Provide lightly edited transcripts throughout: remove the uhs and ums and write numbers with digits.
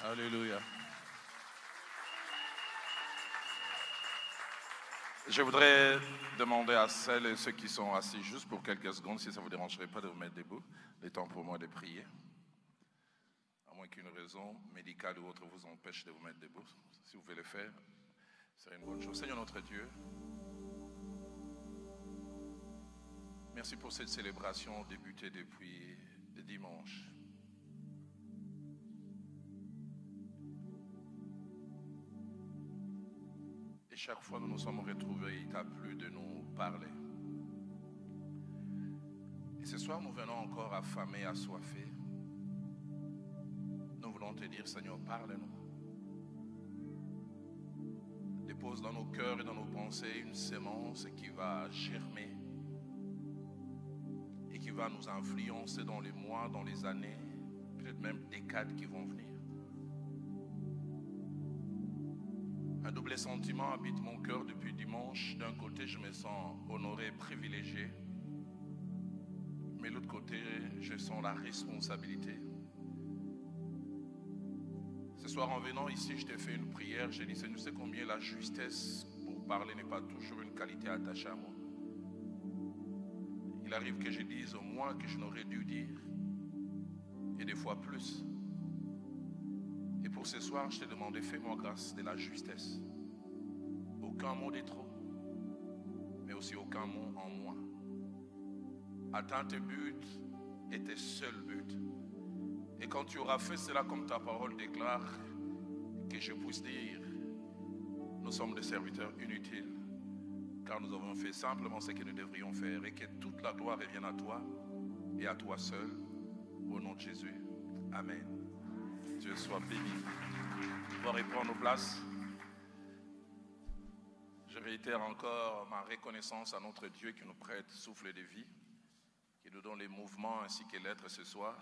Alléluia. Je voudrais demander à celles et ceux qui sont assis juste pour quelques secondes, si ça ne vous dérangerait pas de vous mettre debout, le temps pour moi de prier. À moins qu'une raison médicale ou autre vous empêche de vous mettre debout. Si vous pouvez le faire, c'est une bonne chose. Seigneur notre Dieu, merci pour cette célébration débutée depuis le dimanche. Et chaque fois nous nous sommes retrouvés, il t'a plu de nous parler. Et ce soir, nous venons encore affamés, assoiffés. Nous voulons te dire, Seigneur, parle-nous. Dépose dans nos cœurs et dans nos pensées une sémence qui va germer et qui va nous influencer dans les mois, dans les années, peut-être même décades qui vont venir. Un double sentiment habite mon cœur depuis dimanche. D'un côté, je me sens honoré, privilégié. Mais de l'autre côté, je sens la responsabilité. Ce soir, en venant ici, je t'ai fait une prière. J'ai dit, Seigneur, tu sais combien la justesse pour parler n'est pas toujours une qualité attachée à moi. Il arrive que je dise au moins que je n'aurais dû dire. Et des fois plus. Et pour ce soir, je t'ai demandé, fais-moi grâce de la justesse. Aucun mot de trop, mais aussi aucun mot en moins. Atteins tes buts et tes seuls buts. Et quand tu auras fait cela comme ta parole déclare, que je puisse dire, nous sommes des serviteurs inutiles, car nous avons fait simplement ce que nous devrions faire, et que toute la gloire revienne à toi et à toi seul, au nom de Jésus. Amen. Dieu soit béni. On va reprendre nos places. Je réitère encore ma reconnaissance à notre Dieu qui nous prête souffle de vie, qui nous donne les mouvements ainsi que l'être ce soir.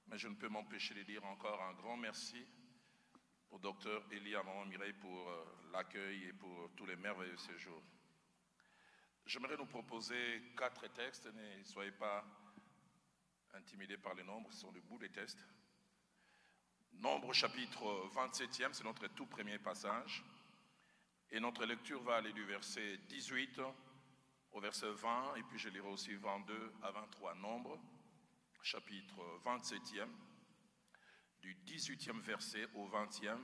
Mais je ne peux m'empêcher de dire encore un grand merci au docteur Élie, à Maman Mireille pour l'accueil et pour tous les merveilleux séjours. J'aimerais nous proposer 4 textes. Ne soyez pas intimidés par les nombres, ce sont le bout des textes. Nombre chapitre 27e, c'est notre tout premier passage. Et notre lecture va aller du verset 18 au verset 20, et puis je lirai aussi 22 à 23. Nombre chapitre 27e, du 18e verset au 20e,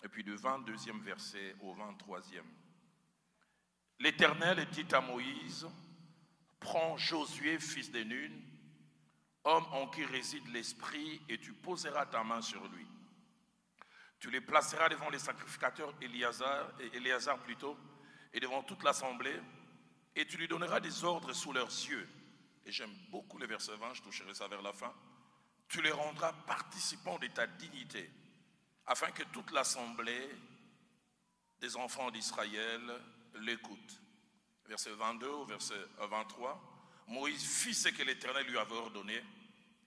et puis du 22e verset au 23e. L'Éternel dit à Moïse, prends Josué, fils de Nun, homme en qui réside l'esprit, et tu poseras ta main sur lui. Tu les placeras devant les sacrificateurs Éléazar plutôt, et devant toute l'assemblée, et tu lui donneras des ordres sous leurs yeux. Et j'aime beaucoup le verset 20, je toucherai ça vers la fin. Tu les rendras participants de ta dignité, afin que toute l'assemblée des enfants d'Israël l'écoute. Verset 22 au verset 23. Moïse fit ce que l'Éternel lui avait ordonné.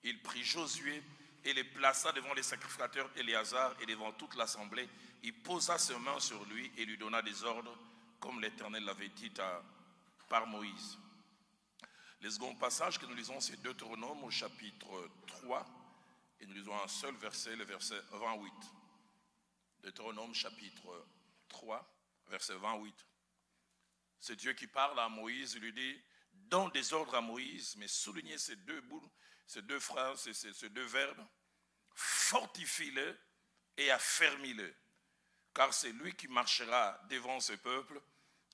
Il prit Josué et les plaça devant les sacrificateurs Éléazar et devant toute l'assemblée. Il posa ses mains sur lui et lui donna des ordres comme l'Éternel l'avait dit par Moïse. Le second passage que nous lisons, c'est Deutéronome au chapitre 3 et nous lisons un seul verset, le verset 28. Deutéronome chapitre 3, verset 28. C'est Dieu qui parle à Moïse, il lui dit, donne des ordres à Moïse, mais soulignez ces deux bouts, ces deux phrases, ces deux verbes, fortifie-le et affermis-le, car c'est lui qui marchera devant ce peuple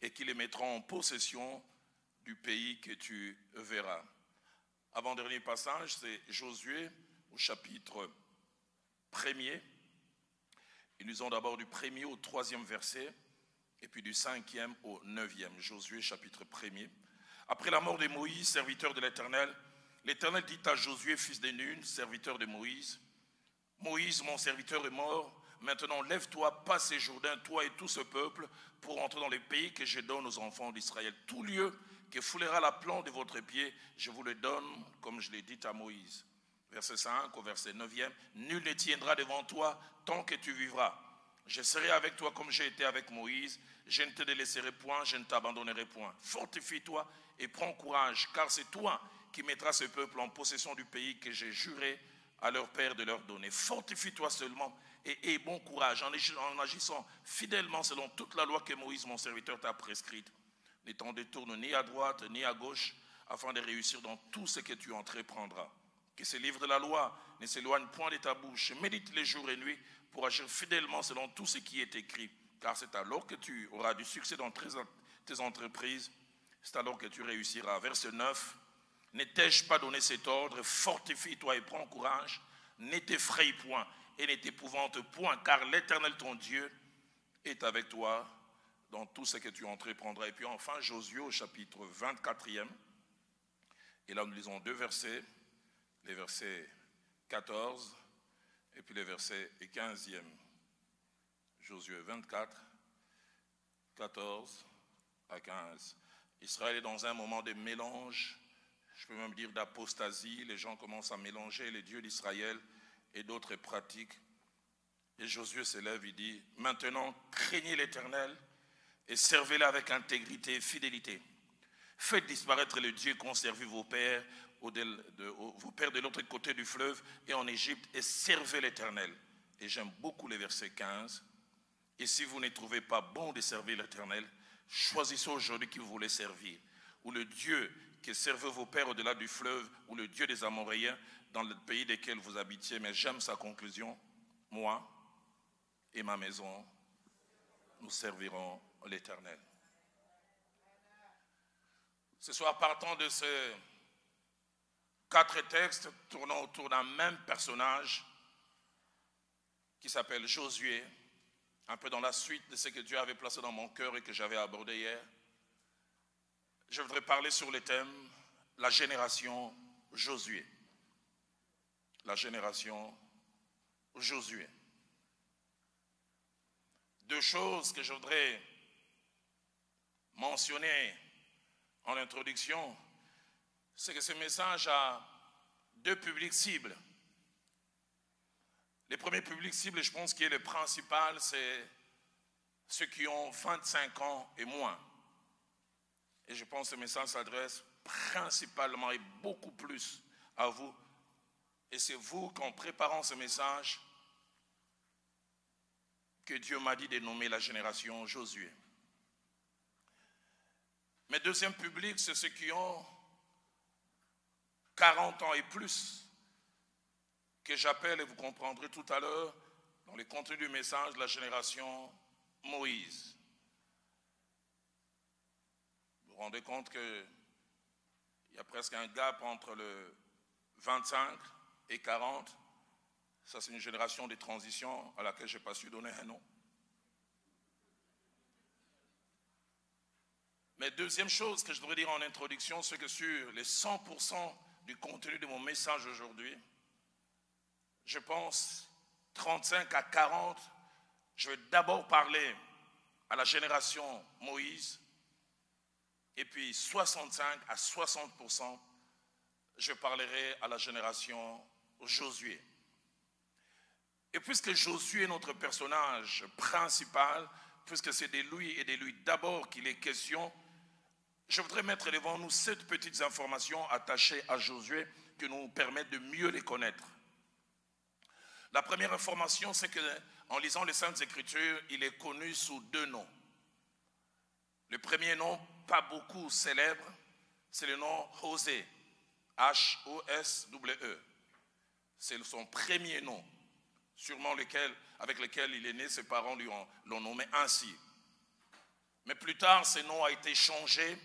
et qui les mettra en possession du pays que tu verras. Avant-dernier passage, c'est Josué au chapitre 1er. Et nous lisons d'abord du 1er au 3e verset, et puis du 5e au 9e. Josué chapitre 1er. Après la mort de Moïse, serviteur de l'Éternel, l'Éternel dit à Josué, fils de Nun, serviteur de Moïse, Moïse, mon serviteur est mort, maintenant lève-toi, passe ces Jourdain, toi et tout ce peuple, pour entrer dans les pays que je donne aux enfants d'Israël. Tout lieu que foulera la plante de votre pied, je vous le donne, comme je l'ai dit à Moïse. Verset 5 au verset 9e, nul ne tiendra devant toi tant que tu vivras. Je serai avec toi comme j'ai été avec Moïse, je ne te délaisserai point, je ne t'abandonnerai point. Fortifie-toi et prends courage, car c'est toi qui mettras ce peuple en possession du pays que j'ai juré à leur père de leur donner. Fortifie-toi seulement et aie bon courage en agissant fidèlement selon toute la loi que Moïse, mon serviteur, t'a prescrite. Ne t'en détourne ni à droite ni à gauche, afin de réussir dans tout ce que tu entreprendras. Que ce livre de la loi ne s'éloigne point de ta bouche. Médite les jours et nuits pour agir fidèlement selon tout ce qui est écrit. Car c'est alors que tu auras du succès dans tes entreprises. C'est alors que tu réussiras. Verset 9. Ne t'ai-je pas donné cet ordre? Fortifie-toi et prends courage. Ne t'effraie point et ne t'épouvante point, car l'Éternel ton Dieu est avec toi dans tout ce que tu entreprendras. Et puis enfin, Josué au chapitre 24e. Et là, nous lisons deux versets, les versets 14 et puis les versets 15e. Josué 24, 14 à 15. Israël est dans un moment de mélange, je peux même dire d'apostasie. Les gens commencent à mélanger les dieux d'Israël et d'autres pratiques. Et Josué se lève, il dit, maintenant, craignez l'Éternel et servez-le avec intégrité et fidélité. Faites disparaître le Dieu qu'ont servi vos pères de l'autre côté du fleuve et en Égypte, et servez l'Éternel. Et j'aime beaucoup le verset 15. Et si vous ne trouvez pas bon de servir l'Éternel, choisissez aujourd'hui qui vous voulez servir. Ou le Dieu qui servait vos pères au-delà du fleuve, ou le Dieu des Amoréens dans le pays desquels vous habitiez. Mais j'aime sa conclusion. Moi et ma maison, nous servirons l'Éternel. Ce soir, partant de ces 4 textes, tournant autour d'un même personnage qui s'appelle Josué, un peu dans la suite de ce que Dieu avait placé dans mon cœur et que j'avais abordé hier, je voudrais parler sur le thème la génération Josué. La génération Josué. 2 choses que je voudrais mentionner en introduction, c'est que ce message a 2 publics cibles. Le premier public cible, je pense, qui est le principal, c'est ceux qui ont 25 ans et moins. Et je pense que ce message s'adresse principalement et beaucoup plus à vous. Et c'est vous, qu'en préparant ce message, que Dieu m'a dit de nommer la génération Josué. Mais deuxième public, c'est ceux qui ont 40 ans et plus, que j'appelle, et vous comprendrez tout à l'heure, dans le contenu du message, la génération Moïse. Vous vous rendez compte qu'il y a presque un gap entre le 25 et 40. Ça, c'est une génération de transition à laquelle je n'ai pas su donner un nom. Mais deuxième chose que je devrais dire en introduction, c'est que sur les 100% du contenu de mon message aujourd'hui, je pense 35 à 40, je vais d'abord parler à la génération Moïse, et puis 65 à 60%, je parlerai à la génération Josué. Et puisque Josué est notre personnage principal, puisque c'est de lui et de lui d'abord qu'il est question, je voudrais mettre devant nous 7 petites informations attachées à Josué qui nous permettent de mieux les connaître. La première information, c'est qu'en lisant les Saintes Écritures, il est connu sous 2 noms. Le premier nom, pas beaucoup célèbre, c'est le nom José, H-O-S-E. C'est son premier nom, sûrement avec lequel il est né, ses parents l'ont nommé ainsi. Mais plus tard, ce nom a été changé.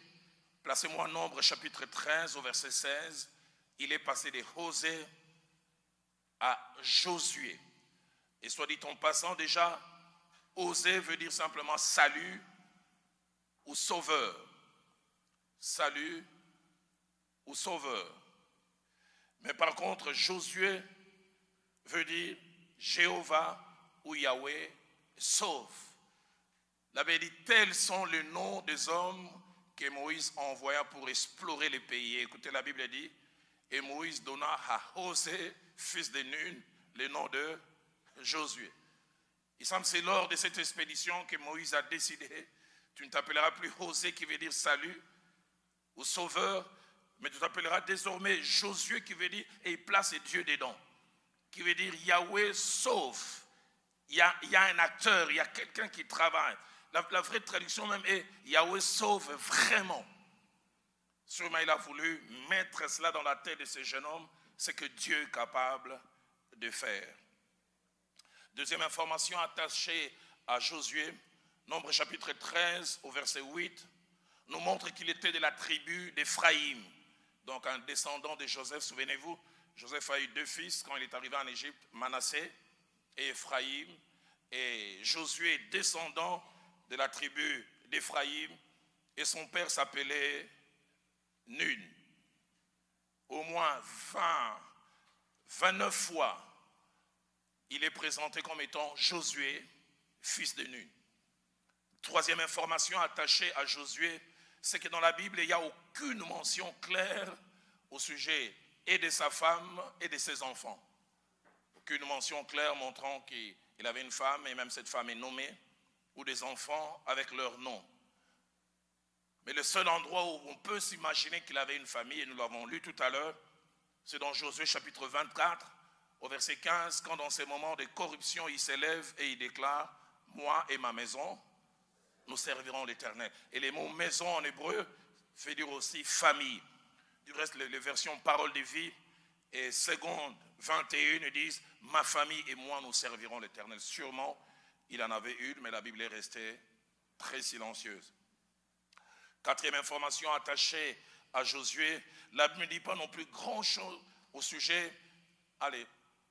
Placez-moi Nombre chapitre 13 au verset 16. Il est passé de José à Josué. Et soit dit en passant déjà, José veut dire simplement salut ou sauveur. Salut ou sauveur. Mais par contre, Josué veut dire Jéhovah ou Yahweh sauve. La Bible dit, tels sont les noms des hommes que Moïse envoya pour explorer les pays. Écoutez, la Bible dit, et Moïse donna à José, fils de Nun, le nom de Josué. Il semble que c'est lors de cette expédition que Moïse a décidé, tu ne t'appelleras plus José qui veut dire salut ou sauveur, mais tu t'appelleras désormais Josué qui veut dire, et il place Dieu dedans. qui veut dire Yahweh sauve. Il y a un acteur, il y a quelqu'un qui travaille. La vraie traduction même est Yahweh sauve vraiment. Sûrement il a voulu mettre cela dans la tête de ce jeune homme, c'est que Dieu est capable de faire. Deuxième information attachée à Josué, Nombre chapitre 13 au verset 8, nous montre qu'il était de la tribu d'Éphraïm. Donc un descendant de Joseph, souvenez-vous, Joseph a eu 2 fils quand il est arrivé en Égypte, Manassé et Éphraïm. Et Josué est descendant de la tribu d'Éphraïm et son père s'appelait Nun. Au moins 29 fois, il est présenté comme étant Josué, fils de Nun. Troisième information attachée à Josué, c'est que dans la Bible, il n'y a aucune mention claire au sujet et de sa femme et de ses enfants. Aucune mention claire montrant qu'il avait une femme et même cette femme est nommée, ou des enfants avec leur nom. Mais le seul endroit où on peut s'imaginer qu'il avait une famille, et nous l'avons lu tout à l'heure, c'est dans Josué chapitre 24, au verset 15, quand dans ces moments de corruption, il s'élève et il déclare « Moi et ma maison, nous servirons l'Éternel ». Et les mots « maison » en hébreu fait dire aussi « famille ». Du reste, les versions « parole de vie » et seconde 21 disent « Ma famille et moi, nous servirons l'Éternel ». Sûrement, il en avait une, mais la Bible est restée très silencieuse. Quatrième information attachée à Josué, la Bible ne dit pas non plus grand-chose au sujet,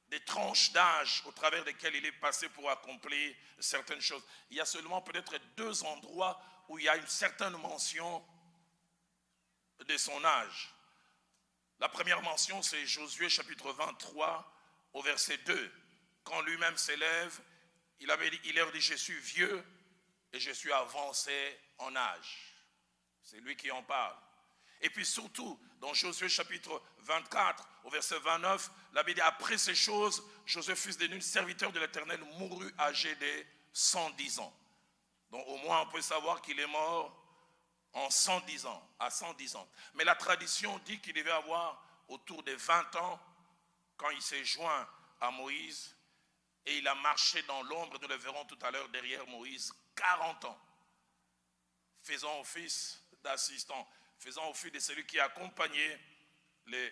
des tranches d'âge au travers desquelles il est passé pour accomplir certaines choses. Il y a seulement peut-être 2 endroits où il y a une certaine mention de son âge. La première mention, c'est Josué chapitre 23 au verset 2. Quand lui-même s'élève, il leur dit « Je suis vieux et je suis avancé en âge ». C'est lui qui en parle. Et puis surtout, dans Josué chapitre 24, au verset 29, la Bible dit, après ces choses, Josué, fils de Nun, serviteur de l'Éternel, mourut âgé de 110 ans. Donc au moins on peut savoir qu'il est mort en 110 ans, à 110 ans. Mais la tradition dit qu'il devait avoir autour de 20 ans quand il s'est joint à Moïse et il a marché dans l'ombre, nous le verrons tout à l'heure derrière Moïse, 40 ans, faisant office d'assistant, faisant office de celui qui accompagnait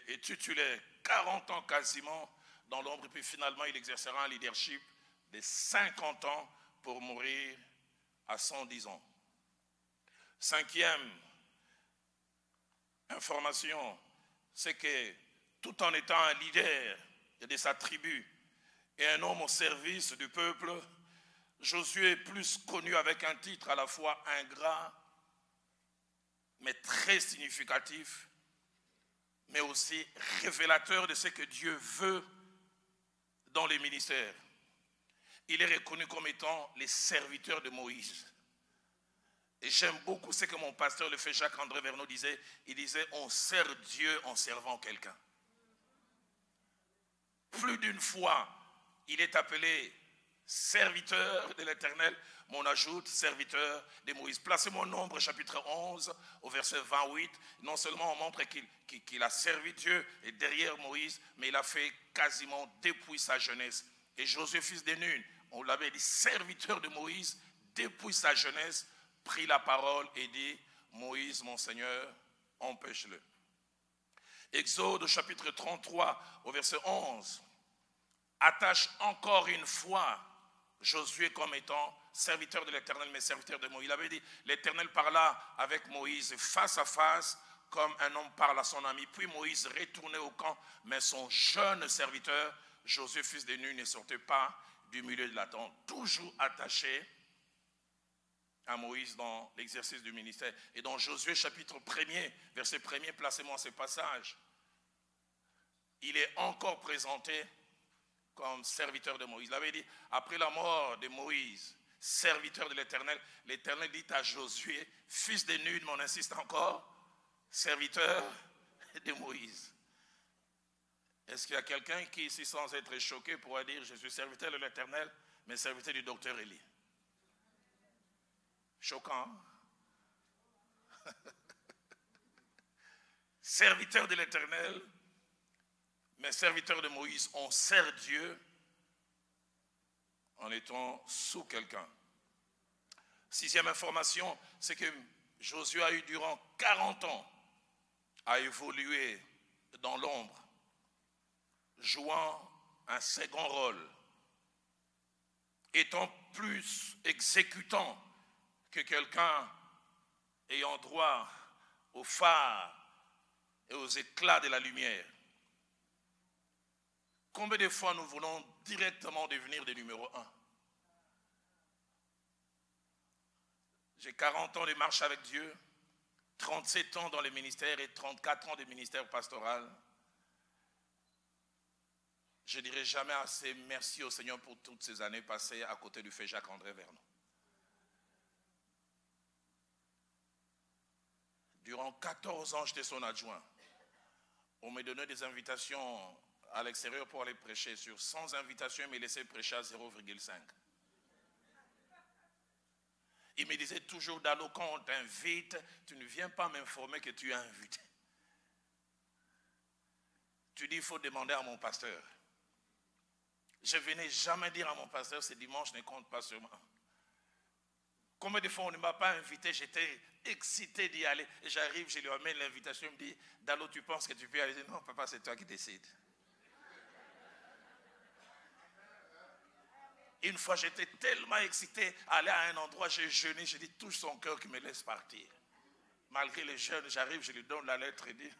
et tutelait 40 ans quasiment dans l'ombre, et puis finalement il exercera un leadership de 50 ans pour mourir à 110 ans. Cinquième information, c'est que tout en étant un leader de sa tribu et un homme au service du peuple, Josué est plus connu avec un titre à la fois ingrat, mais très significatif, mais aussi révélateur de ce que Dieu veut dans les ministères. Il est reconnu comme étant les serviteurs de Moïse. Et j'aime beaucoup ce que mon pasteur, le frère Jacques-André Verneau, disait. Il disait, on sert Dieu en servant quelqu'un. Plus d'une fois, il est appelé serviteur de l'Éternel, mais on ajoute serviteur de Moïse. Placez-moi Nombre chapitre 11 au verset 28. Non seulement on montre qu'il a servi Dieu et derrière Moïse, mais il a fait quasiment depuis sa jeunesse. Et Josué, fils de Nun, on l'avait dit serviteur de Moïse, depuis sa jeunesse, prit la parole et dit, Moïse, mon Seigneur, empêche-le. Exode chapitre 33 au verset 11 attache encore une fois Josué comme étant serviteur de l'Éternel, mais serviteur de Moïse. Il avait dit, l'Éternel parla avec Moïse face à face, comme un homme parle à son ami. Puis Moïse retournait au camp, mais son jeune serviteur, Josué, fils de Nun, ne sortait pas du milieu de la tente, toujours attaché à Moïse dans l'exercice du ministère. Et dans Josué chapitre 1er, verset 1er, placez-moi ce passage, il est encore présenté comme serviteur de Moïse. Il avait dit, après la mort de Moïse, serviteur de l'Éternel, l'Éternel dit à Josué, fils de Nun, mais on insiste encore, serviteur de Moïse. Est-ce qu'il y a quelqu'un qui, ici, sans être choqué, pourrait dire, je suis serviteur de l'Éternel, mais serviteur du docteur Élie? Choquant. Serviteur de l'Éternel, Mais serviteurs de Moïse, on sert Dieu en étant sous quelqu'un. 6e information, c'est que Josué a eu durant 40 ans à évoluer dans l'ombre, jouant un second rôle, étant plus exécutant que quelqu'un ayant droit au phare et aux éclats de la lumière. Combien de fois nous voulons directement devenir des numéros 1? J'ai 40 ans de marche avec Dieu, 37 ans dans le ministère et 34 ans de ministère pastoral. Je ne dirai jamais assez merci au Seigneur pour toutes ces années passées à côté du fait Jacques-André Vernon. Durant 14 ans, j'étais son adjoint. On me donnait des invitations à l'extérieur pour aller prêcher. Sur 100 invitations, il me laissait prêcher à 0,5. Il me disait toujours, Dalo, quand on t'invite, tu ne viens pas m'informer que tu es invité. Tu dis, il faut demander à mon pasteur. Je ne venais jamais dire à mon pasteur, ce dimanche ne compte pas sur moi. Combien de fois on ne m'a pas invité, j'étais excité d'y aller. Et j'arrive, je lui amène l'invitation, il me dit, Dalo, tu penses que tu peux aller? Je dis, non, papa, c'est toi qui décides. Une fois, j'étais tellement excité à aller à un endroit, j'ai jeûné, j'ai dit, touche son cœur qui me laisse partir. Malgré le jeûne, j'arrive, je lui donne la lettre et dis,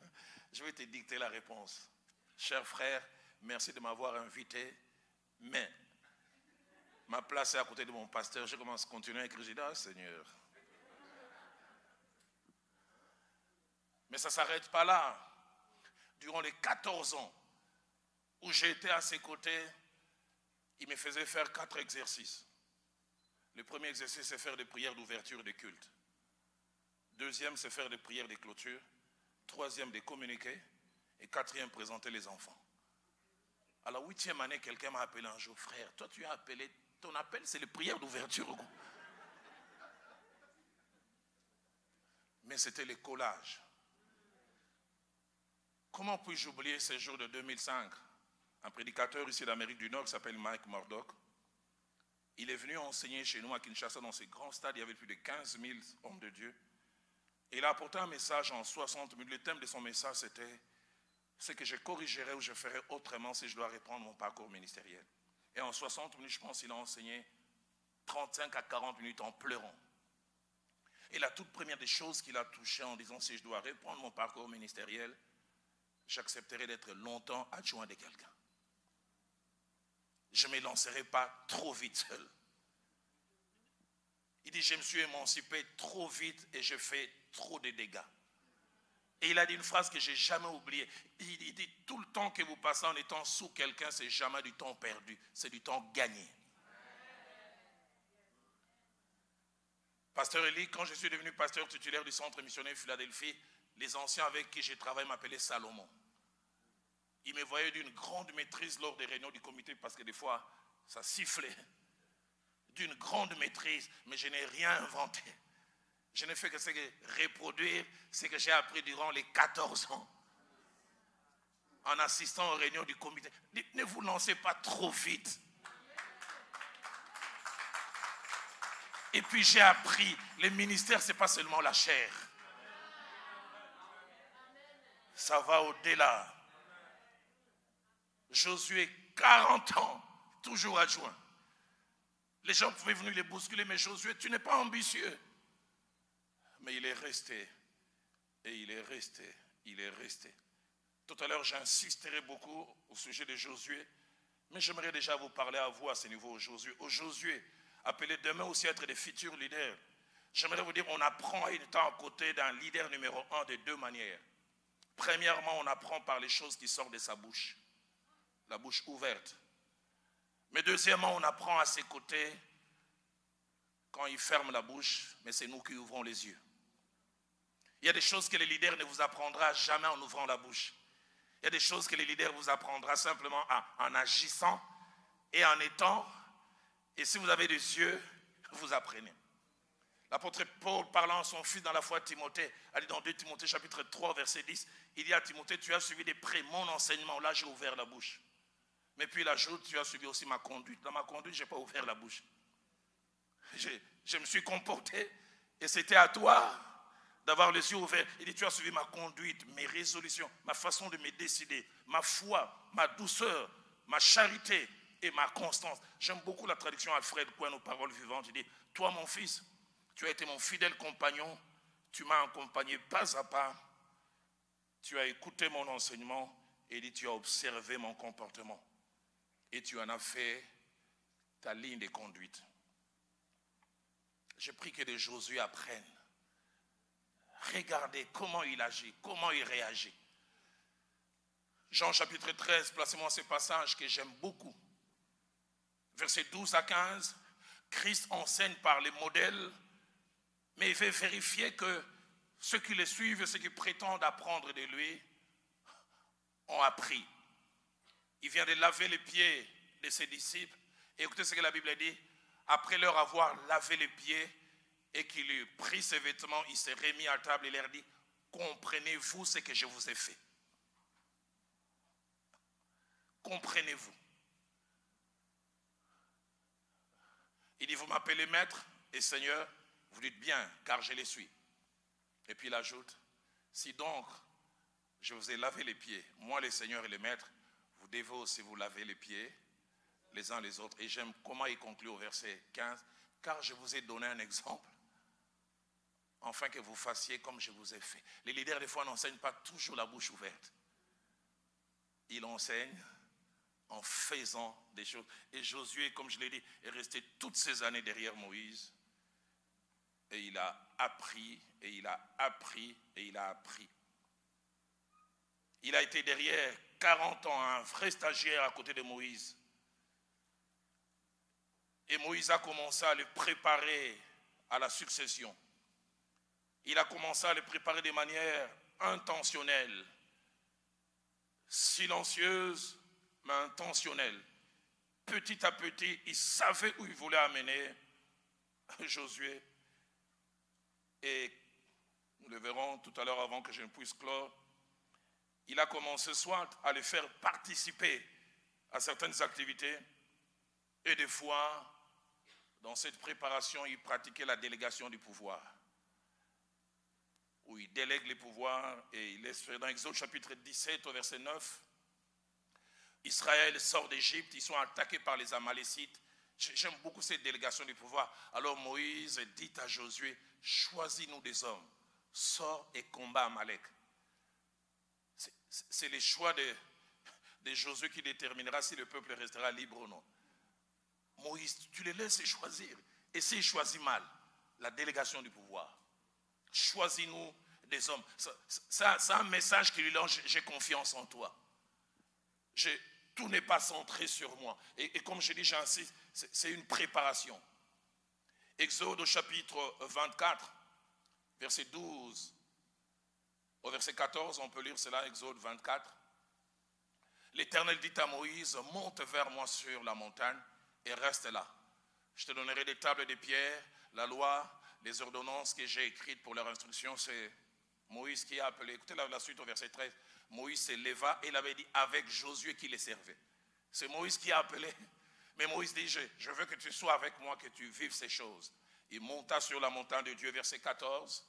je vais te dicter la réponse. Cher frère, merci de m'avoir invité, mais ma place est à côté de mon pasteur. Je commence à continuer à écrire, je dis, ah Seigneur. Mais ça ne s'arrête pas là. Durant les 14 ans où j'ai été à ses côtés, il me faisait faire 4 exercices. Le premier exercice, c'est faire des prières d'ouverture de culte. Deuxième, c'est faire des prières de clôture. Troisième, de communiquer. Et quatrième, présenter les enfants. À la 8e année, quelqu'un m'a appelé un jour, frère, toi tu as appelé, ton appel c'est les prières d'ouverture. Mais c'était les collages. Comment puis-je oublier ces jours de 2005? Un prédicateur ici d'Amérique du Nord qui s'appelle Mike Murdoch. Il est venu enseigner chez nous à Kinshasa dans ces grands stades. Il y avait plus de 15 000 hommes de Dieu. Et il a apporté un message en 60 minutes. Le thème de son message, c'était ce que je corrigerais ou je ferais autrement si je dois reprendre mon parcours ministériel. Et en 60 minutes, je pense qu'il a enseigné 35 à 40 minutes en pleurant. Et la toute première des choses qu'il a touchées en disant, si je dois reprendre mon parcours ministériel, j'accepterai d'être longtemps adjoint de quelqu'un. Je ne me lancerai pas trop vite seul. Il dit, je me suis émancipé trop vite et je fais trop de dégâts. Et il a dit une phrase que je n'ai jamais oubliée. Il dit, tout le temps que vous passez en étant sous quelqu'un, c'est jamais du temps perdu, c'est du temps gagné. Pasteur Elie, quand je suis devenu pasteur titulaire du centre missionnaire Philadelphie, les anciens avec qui j'ai travaillé m'appelaient Salomon. Ils me voyaient d'une grande maîtrise lors des réunions du comité parce que des fois, ça sifflait. D'une grande maîtrise, mais je n'ai rien inventé. Je n'ai fait que reproduire ce que j'ai appris durant les 14 ans. En assistant aux réunions du comité. Ne vous lancez pas trop vite. Et puis j'ai appris, le ministère, ce n'est pas seulement la chair. Ça va au-delà. Josué, 40 ans, toujours adjoint. Les gens pouvaient venir les bousculer, mais Josué, tu n'es pas ambitieux. Mais il est resté, et il est resté, il est resté. Tout à l'heure, j'insisterai beaucoup au sujet de Josué, mais j'aimerais déjà vous parler à vous à ce niveau, Josué. Josué, appelé demain aussi à être des futurs leaders. J'aimerais vous dire, on apprend à être à côté d'un leader numéro 1 de 2 manières. Premièrement, on apprend par les choses qui sortent de sa bouche, la bouche ouverte. Mais deuxièmement, on apprend à ses côtés quand il ferme la bouche, mais c'est nous qui ouvrons les yeux. Il y a des choses que le leader ne vous apprendra jamais en ouvrant la bouche. Il y a des choses que le leader vous apprendra simplement en agissant et en étant. Et si vous avez des yeux, vous apprenez. L'apôtre Paul, parlant à son fils dans la foi Timothée, a dit dans 2 Timothée chapitre 3 verset 10, il dit à Timothée, tu as suivi de près mon enseignement, là j'ai ouvert la bouche. Mais puis il ajoute, tu as suivi aussi ma conduite. Dans ma conduite, je n'ai pas ouvert la bouche. Je me suis comporté et c'était à toi d'avoir les yeux ouverts. Il dit, tu as suivi ma conduite, mes résolutions, ma façon de me décider, ma foi, ma douceur, ma charité et ma constance. J'aime beaucoup la traduction Alfred Cohen aux paroles vivantes. Il dit, toi mon fils, tu as été mon fidèle compagnon, tu m'as accompagné pas à pas, tu as écouté mon enseignement et dit, tu as observé mon comportement et tu en as fait ta ligne de conduite. Je prie que de Josué apprenne. Regardez comment il agit, comment il réagit. Jean chapitre 13, placez-moi ce passage que j'aime beaucoup. Versets 12 à 15, Christ enseigne par les modèles, mais il veut vérifier que ceux qui le suivent, ceux qui prétendent apprendre de lui, ont appris. Il vient de laver les pieds de ses disciples. Et écoutez ce que la Bible dit. Après leur avoir lavé les pieds et qu'il eut pris ses vêtements, il s'est remis à table et leur dit, comprenez-vous ce que je vous ai fait? Comprenez-vous? Il dit, vous m'appelez maître et Seigneur, vous dites bien, car je les suis. Et puis il ajoute, si donc je vous ai lavé les pieds, moi les seigneurs et les maîtres, vous devez aussi vous laver les pieds les uns les autres. Et j'aime comment il conclut au verset 15, car je vous ai donné un exemple, afin que vous fassiez comme je vous ai fait. Les leaders des fois n'enseignent pas toujours la bouche ouverte. Ils enseignent en faisant des choses. Et Josué, comme je l'ai dit, est resté toutes ces années derrière Moïse. Et il a appris, et il a appris, et il a appris. Il a été derrière 40 ans, un vrai stagiaire à côté de Moïse. Et Moïse a commencé à le préparer à la succession. Il a commencé à le préparer de manière intentionnelle, silencieuse, mais intentionnelle. Petit à petit, il savait où il voulait amener Josué. Et nous le verrons tout à l'heure avant que je ne puisse clore. Il a commencé soit à les faire participer à certaines activités, et des fois, dans cette préparation, il pratiquait la délégation du pouvoir, où il délègue les pouvoirs et il laisse faire. Dans Exode chapitre 17 au verset 9, Israël sort d'Égypte, ils sont attaqués par les Amalécites. J'aime beaucoup cette délégation du pouvoir. Alors Moïse dit à Josué, choisis-nous des hommes, sors et combat Amalek. C'est le choix de Josué qui déterminera si le peuple restera libre ou non. Moïse, tu les laisses choisir. Et s'il choisit mal, la délégation du pouvoir, choisis-nous des hommes. C'est un message qui lui lance, j'ai confiance en toi. Tout n'est pas centré sur moi. Et comme je dis, j'insiste, c'est une préparation. Exode au chapitre 24, verset 12 au verset 14, on peut lire cela, Exode 24. L'Éternel dit à Moïse, monte vers moi sur la montagne et reste là. Je te donnerai des tables de pierre, la loi, les ordonnances que j'ai écrites pour leur instruction. C'est Moïse qui a appelé. Écoutez la suite au verset 13. Moïse se leva et il avait dit avec Josué qui les servait. C'est Moïse qui a appelé. Mais Moïse dit, je veux que tu sois avec moi, que tu vives ces choses. Il monta sur la montagne de Dieu, verset 14.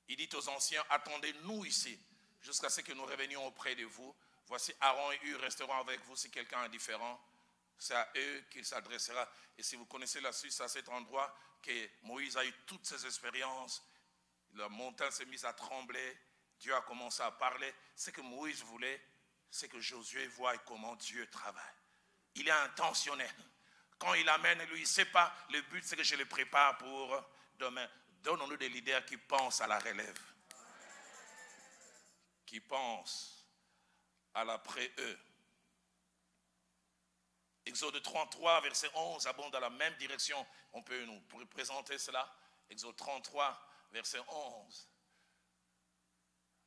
Il dit aux anciens, attendez-nous ici, jusqu'à ce que nous revenions auprès de vous. Voici Aaron et Hur resteront avec vous si quelqu'un est différent. C'est à eux qu'il s'adressera. Et si vous connaissez la suite, c'est à cet endroit que Moïse a eu toutes ses expériences. La montagne s'est mise à trembler. Dieu a commencé à parler. Ce que Moïse voulait, c'est que Josué voie comment Dieu travaille. Il est intentionnel. Quand il amène, lui, il ne sait pas. Le but, c'est que je le prépare pour demain. Donnons-nous des leaders qui pensent à la relève. Qui pensent à l'après-eux. Exode 33, verset 11, abonde dans la même direction. On peut nous présenter cela. Exode 33, verset 11.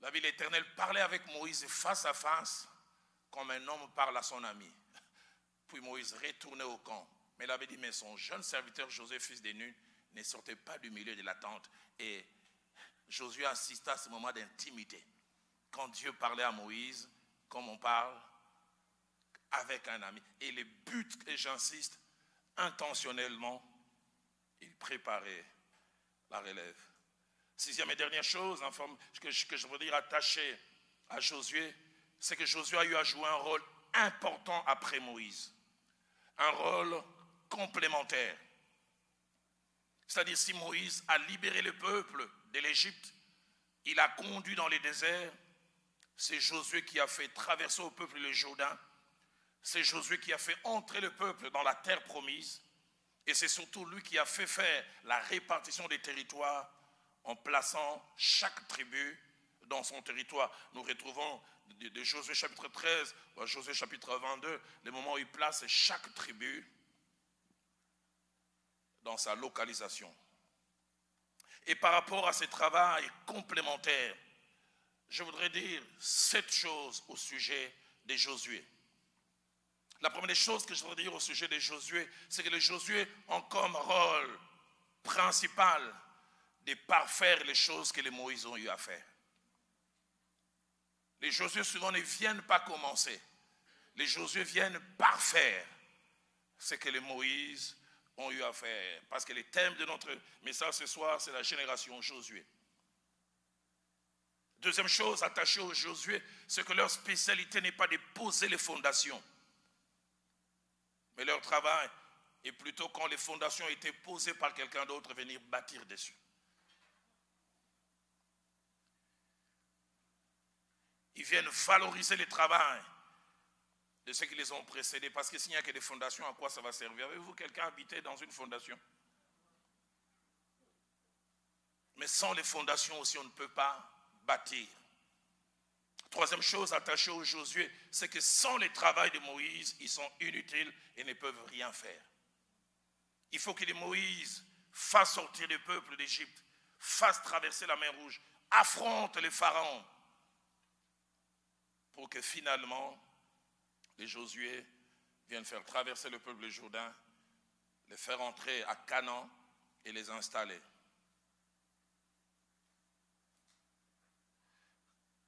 La vie de l'Éternel parlait avec Moïse face à face, comme un homme parle à son ami. Puis Moïse retournait au camp. Mais il avait dit, mais son jeune serviteur Joseph, fils de Nun, ne sortait pas du milieu de la tente. Et Josué assista à ce moment d'intimité. Quand Dieu parlait à Moïse, comme on parle avec un ami. Et le but, et j'insiste, intentionnellement, il préparait la relève. Sixième et dernière chose que je veux dire attaché à Josué, c'est que Josué a eu à jouer un rôle important après Moïse. Un rôle complémentaire. C'est-à-dire si Moïse a libéré le peuple de l'Égypte, il a conduit dans les déserts, c'est Josué qui a fait traverser au peuple le Jourdain, c'est Josué qui a fait entrer le peuple dans la terre promise, et c'est surtout lui qui a fait faire la répartition des territoires en plaçant chaque tribu dans son territoire. Nous retrouvons de Josué chapitre 13 à Josué chapitre 22, le moment où il place chaque tribu dans sa localisation. Et par rapport à ce travail complémentaire, je voudrais dire 7 choses au sujet de Josué. La première des choses que je voudrais dire au sujet de Josué, c'est que les Josué ont comme rôle principal de parfaire les choses que les Moïse ont eu à faire. Les Josué souvent ne viennent pas commencer. Les Josué viennent parfaire ce que les Moïse ont eu à faire. Parce que le thème de notre message ce soir, c'est la génération Josué. Deuxième chose attachée aux Josué, c'est que leur spécialité n'est pas de poser les fondations. Mais leur travail est plutôt quand les fondations ont été posées par quelqu'un d'autre, venir bâtir dessus. Ils viennent valoriser le travail de ceux qui les ont précédés. Parce que s'il n'y a que des fondations, à quoi ça va servir? Avez-vous quelqu'un habité dans une fondation? Mais sans les fondations aussi, on ne peut pas bâtir. Troisième chose attachée aux Josué, c'est que sans le travail de Moïse, ils sont inutiles et ne peuvent rien faire. Il faut que les Moïse fassent sortir le peuple d'Égypte, fassent traverser la mer Rouge, affrontent les pharaons, pour que finalement, les Josué viennent faire traverser le peuple du Jourdain, les faire entrer à Canaan et les installer.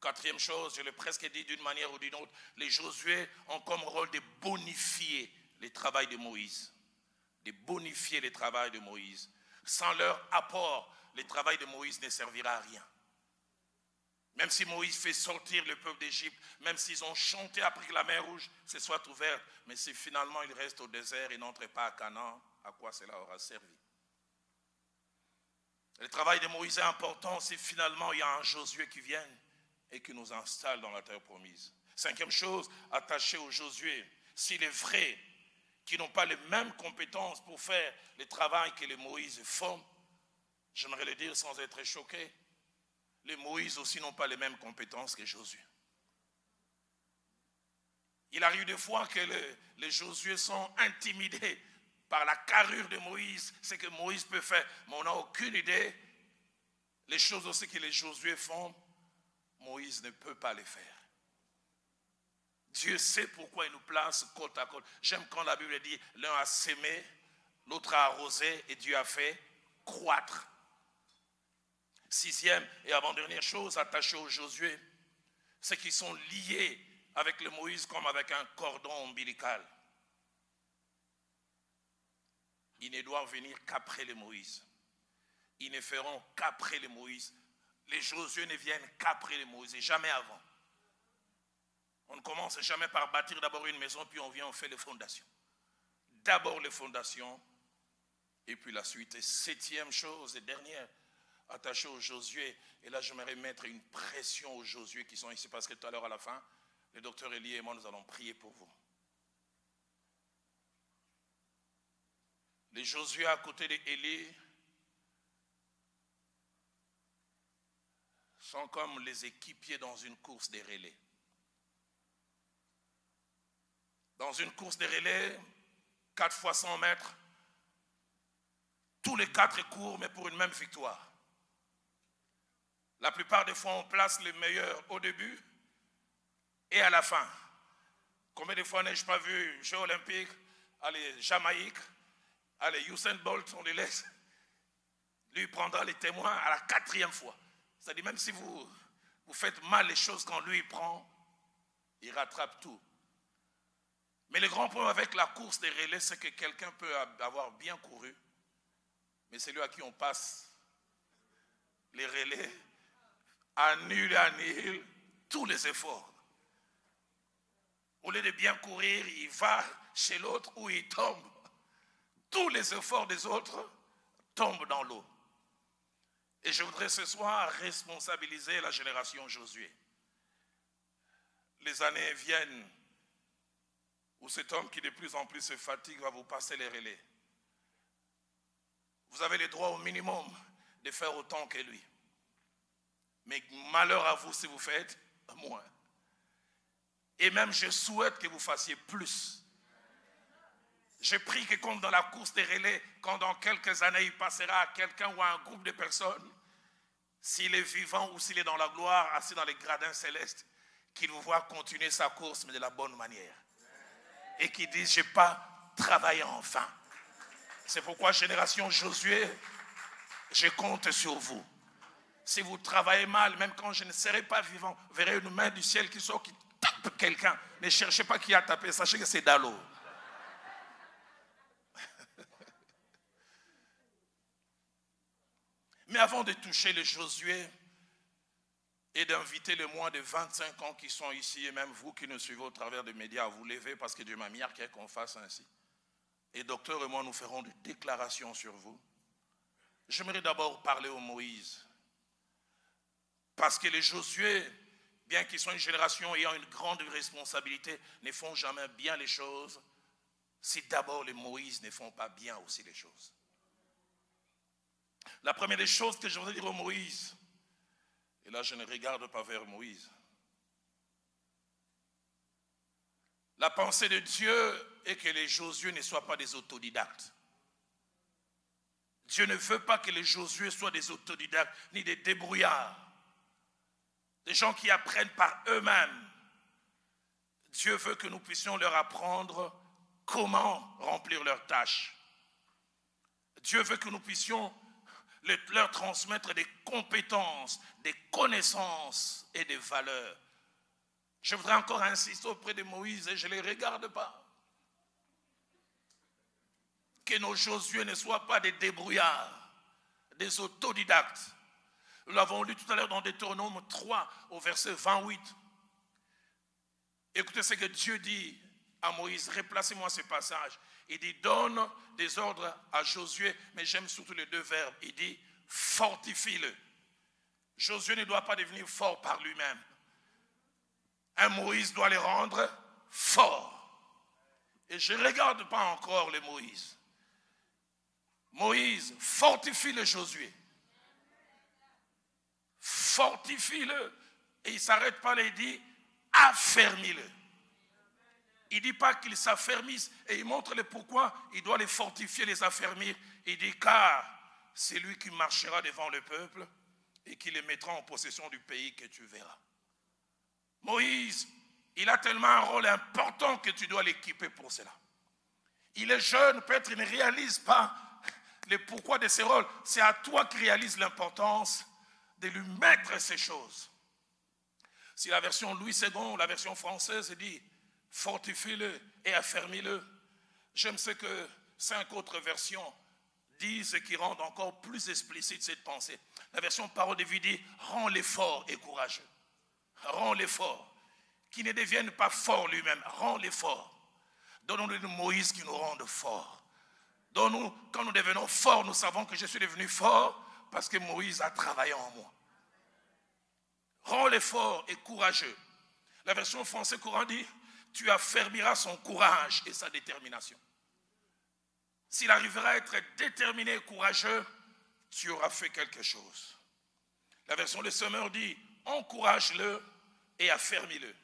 Quatrième chose, je l'ai presque dit d'une manière ou d'une autre, les Josué ont comme rôle de bonifier le travail de Moïse. De bonifier le travail de Moïse. Sans leur apport, le travail de Moïse ne servira à rien. Même si Moïse fait sortir le peuple d'Égypte, même s'ils ont chanté après que la mer Rouge se soit ouverte, mais si finalement ils restent au désert et n'entrent pas à Canaan, à quoi cela aura servi? Le travail de Moïse est important si finalement il y a un Josué qui vient et qui nous installe dans la terre promise. Cinquième chose, attachée aux Josué, s'il est vrai qu'ils n'ont pas les mêmes compétences pour faire le travail que les Moïse font, j'aimerais le dire sans être choqué, les Moïse aussi n'ont pas les mêmes compétences que Josué. Il arrive des fois que les Josué sont intimidés par la carrure de Moïse, ce que Moïse peut faire, mais on n'a aucune idée. Les choses aussi que les Josué font, Moïse ne peut pas les faire. Dieu sait pourquoi il nous place côte à côte. J'aime quand la Bible dit, l'un a sémé, l'autre a arrosé et Dieu a fait croître. Sixième et avant-dernière chose attachée aux Josué, c'est qu'ils sont liés avec le Moïse comme avec un cordon ombilical. Ils ne doivent venir qu'après le Moïse. Ils ne feront qu'après le Moïse. Les Josué ne viennent qu'après le Moïse et jamais avant. On ne commence jamais par bâtir d'abord une maison, puis on vient, on fait les fondations. D'abord les fondations, et puis la suite. Et septième chose et dernière, attachée aux Josué, et là j'aimerais mettre une pression aux Josué qui sont ici, parce que tout à l'heure à la fin, le docteur Élie et moi nous allons prier pour vous. Les Josué à côté d'Élie sont comme les équipiers dans une course des relais. Dans une course des relais, 4 fois 100 mètres, tous les 4 courent, mais pour une même victoire. La plupart des fois, on place les meilleurs au début et à la fin. Combien de fois n'ai-je pas vu Jeux olympiques, allez, Jamaïque, allez, Usain Bolt, on les laisse. Lui prendra les témoins à la 4e fois. C'est-à-dire même si vous faites mal les choses quand lui prend, il rattrape tout. Mais le grand problème avec la course des relais, c'est que quelqu'un peut avoir bien couru, mais c'est lui à qui on passe les relais, annule tous les efforts. Au lieu de bien courir, il va chez l'autre où il tombe. Tous les efforts des autres tombent dans l'eau. Et je voudrais ce soir responsabiliser la génération Josué. Les années viennent où cet homme qui de plus en plus se fatigue va vous passer les relais. Vous avez le droit au minimum de faire autant que lui. Mais malheur à vous si vous faites moins. Et même je souhaite que vous fassiez plus. Je prie que comme dans la course des relais, quand dans quelques années il passera à quelqu'un ou à un groupe de personnes, s'il est vivant ou s'il est dans la gloire, assis dans les gradins célestes, qu'il vous voit continuer sa course, mais de la bonne manière. Et qu'il dise, je n'ai pas travaillé en vain. C'est pourquoi, génération Josué, je compte sur vous. Si vous travaillez mal, même quand je ne serai pas vivant, vous verrez une main du ciel qui sort, qui tape quelqu'un. Ne cherchez pas qui a tapé, sachez que c'est Dalo. Mais avant de toucher les Josué et d'inviter les moins de 25 ans qui sont ici, et même vous qui nous suivez au travers des médias, à vous lever parce que Dieu m'a mis à cœur qu'on fasse ainsi. Et docteur et moi, nous ferons des déclarations sur vous. J'aimerais d'abord parler au Moïse. Parce que les Josué, bien qu'ils soient une génération ayant une grande responsabilité, ne font jamais bien les choses si d'abord les Moïse ne font pas bien aussi les choses. La première des choses que je voudrais dire au Moïse, et là je ne regarde pas vers Moïse, la pensée de Dieu est que les Josué ne soient pas des autodidactes. Dieu ne veut pas que les Josué soient des autodidactes, ni des débrouillards. Des gens qui apprennent par eux-mêmes. Dieu veut que nous puissions leur apprendre comment remplir leurs tâches. Dieu veut que nous puissions leur transmettre des compétences, des connaissances et des valeurs. Je voudrais encore insister auprès de Moïse et je ne les regarde pas. Que nos Josué ne soient pas des débrouillards, des autodidactes. Nous l'avons lu tout à l'heure dans Deutéronome 3 au verset 28. Écoutez ce que Dieu dit à Moïse. Replacez-moi ce passage. Il dit, donne des ordres à Josué, mais j'aime surtout les deux verbes. Il dit, fortifie-le. Josué ne doit pas devenir fort par lui-même. Un Moïse doit les rendre forts. Et je ne regarde pas encore les Moïse. Moïse, fortifie le Josué. Fortifie-le. Et il ne s'arrête pas là, il dit, affermis-le. Il ne dit pas qu'il s'affermisse et il montre le pourquoi il doit les fortifier, les affermir. Il dit, car c'est lui qui marchera devant le peuple et qui les mettra en possession du pays que tu verras. Moïse, il a tellement un rôle important que tu dois l'équiper pour cela. Il est jeune, peut-être il ne réalise pas le pourquoi de ses rôles. C'est à toi qui réalise l'importance de lui mettre ces choses. Si la version Louis II, la version française dit fortifie-le et affermis-le. J'aime ce que 5 autres versions disent et qui rendent encore plus explicite cette pensée. La version Parole de vie dit rends-les forts et courageux. Rends-les forts. Qui ne deviennent pas forts lui-même. Rends-les forts. Donnons-nous une Moïse qui nous rende forts. Donne-nous, quand nous devenons forts, nous savons que je suis devenu fort parce que Moïse a travaillé en moi. Rends-les forts et courageux. La version française courant dit, tu affermiras son courage et sa détermination. S'il arrivera à être déterminé et courageux, tu auras fait quelque chose. La version Le Semeur dit, encourage-le et affermis-le.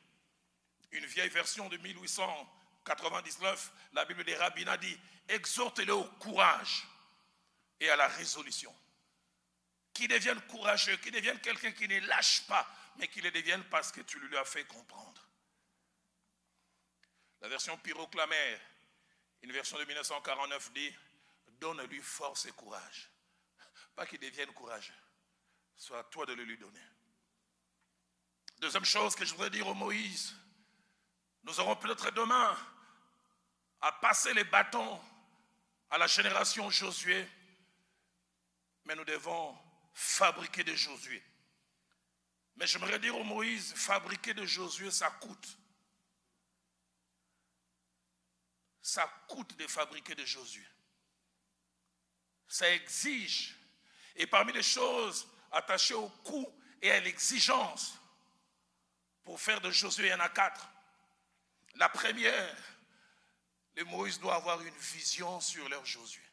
Une vieille version de 1899, la Bible des rabbinats dit, exhorte-le au courage et à la résolution. Qui devienne courageux, qui devienne quelqu'un qui ne lâche pas, mais qui le devienne parce que tu lui as fait comprendre. La version Pyroclamère, une version de 1949 dit, donne-lui force et courage. pas qu'il devienne courageux. Soit à toi de le lui donner. Deuxième chose que je voudrais dire au Moïse, nous aurons peut-être demain à passer les bâtons à la génération Josué, mais nous devons fabriquer de Josué. Mais j'aimerais dire au Moïse, fabriquer de Josué, ça coûte. Ça coûte de fabriquer de Josué. Ça exige. Et parmi les choses attachées au coût et à l'exigence, pour faire de Josué, il y en a 4. La première, le Moïse doit avoir une vision sur leur Josué.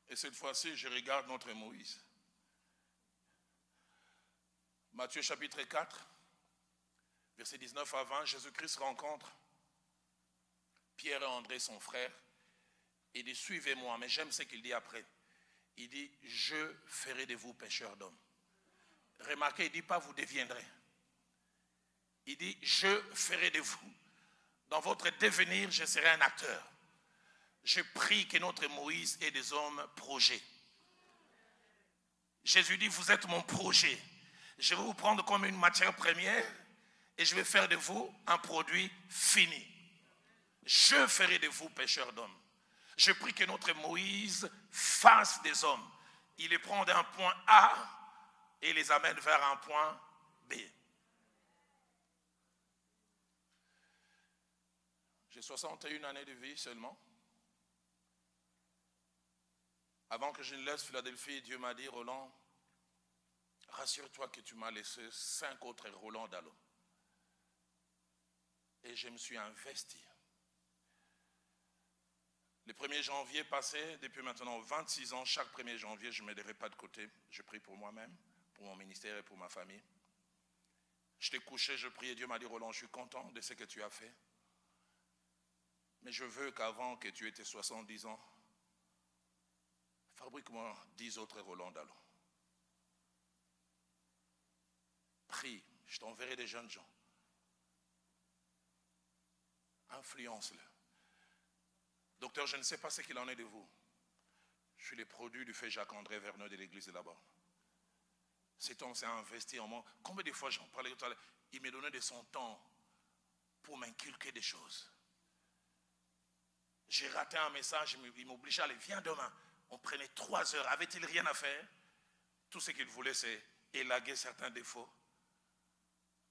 Et cette fois-ci, je regarde notre Moïse. Matthieu chapitre 4, versets 19 à 20, Jésus-Christ rencontre Pierre et André, son frère, et dit, suivez-moi. Mais j'aime ce qu'il dit après. Il dit, je ferai de vous pêcheurs d'hommes. Remarquez, il ne dit pas vous deviendrez. Il dit, je ferai de vous. Dans votre devenir, je serai un acteur. Je prie que notre Moïse ait des hommes projets. Jésus dit, vous êtes mon projet. Je vais vous prendre comme une matière première et je vais faire de vous un produit fini. Je ferai de vous pêcheurs d'hommes. Je prie que notre Moïse fasse des hommes. Il les prend d'un point A et les amène vers un point B. J'ai 61 années de vie seulement. Avant que je ne laisse Philadelphie, Dieu m'a dit, Roland, rassure-toi que tu m'as laissé 5 autres Roland Dallot. Et je me suis investi. Le 1er janvier passé, depuis maintenant 26 ans, chaque 1er janvier, je ne mets pas de côté. Je prie pour moi-même, pour mon ministère et pour ma famille. Je t'ai couché, je priais, Dieu m'a dit, Roland, je suis content de ce que tu as fait. Mais je veux qu'avant que tu aies tes 70 ans, fabrique-moi 10 autres Roland Dallot. Prie, je t'enverrai des jeunes gens. Influence-le. Docteur, je ne sais pas ce qu'il en est de vous. Je suis le produit du fait Jacques-André Verneux de l'église de là-bas. Cet homme s'est investi en moi. Combien de fois j'en parlais tout à l'heure, il me donnait de son temps pour m'inculquer des choses. J'ai raté un message, il m'obligeait à aller, viens demain. On prenait 3 heures. Avait-il rien à faire? Tout ce qu'il voulait, c'est élaguer certains défauts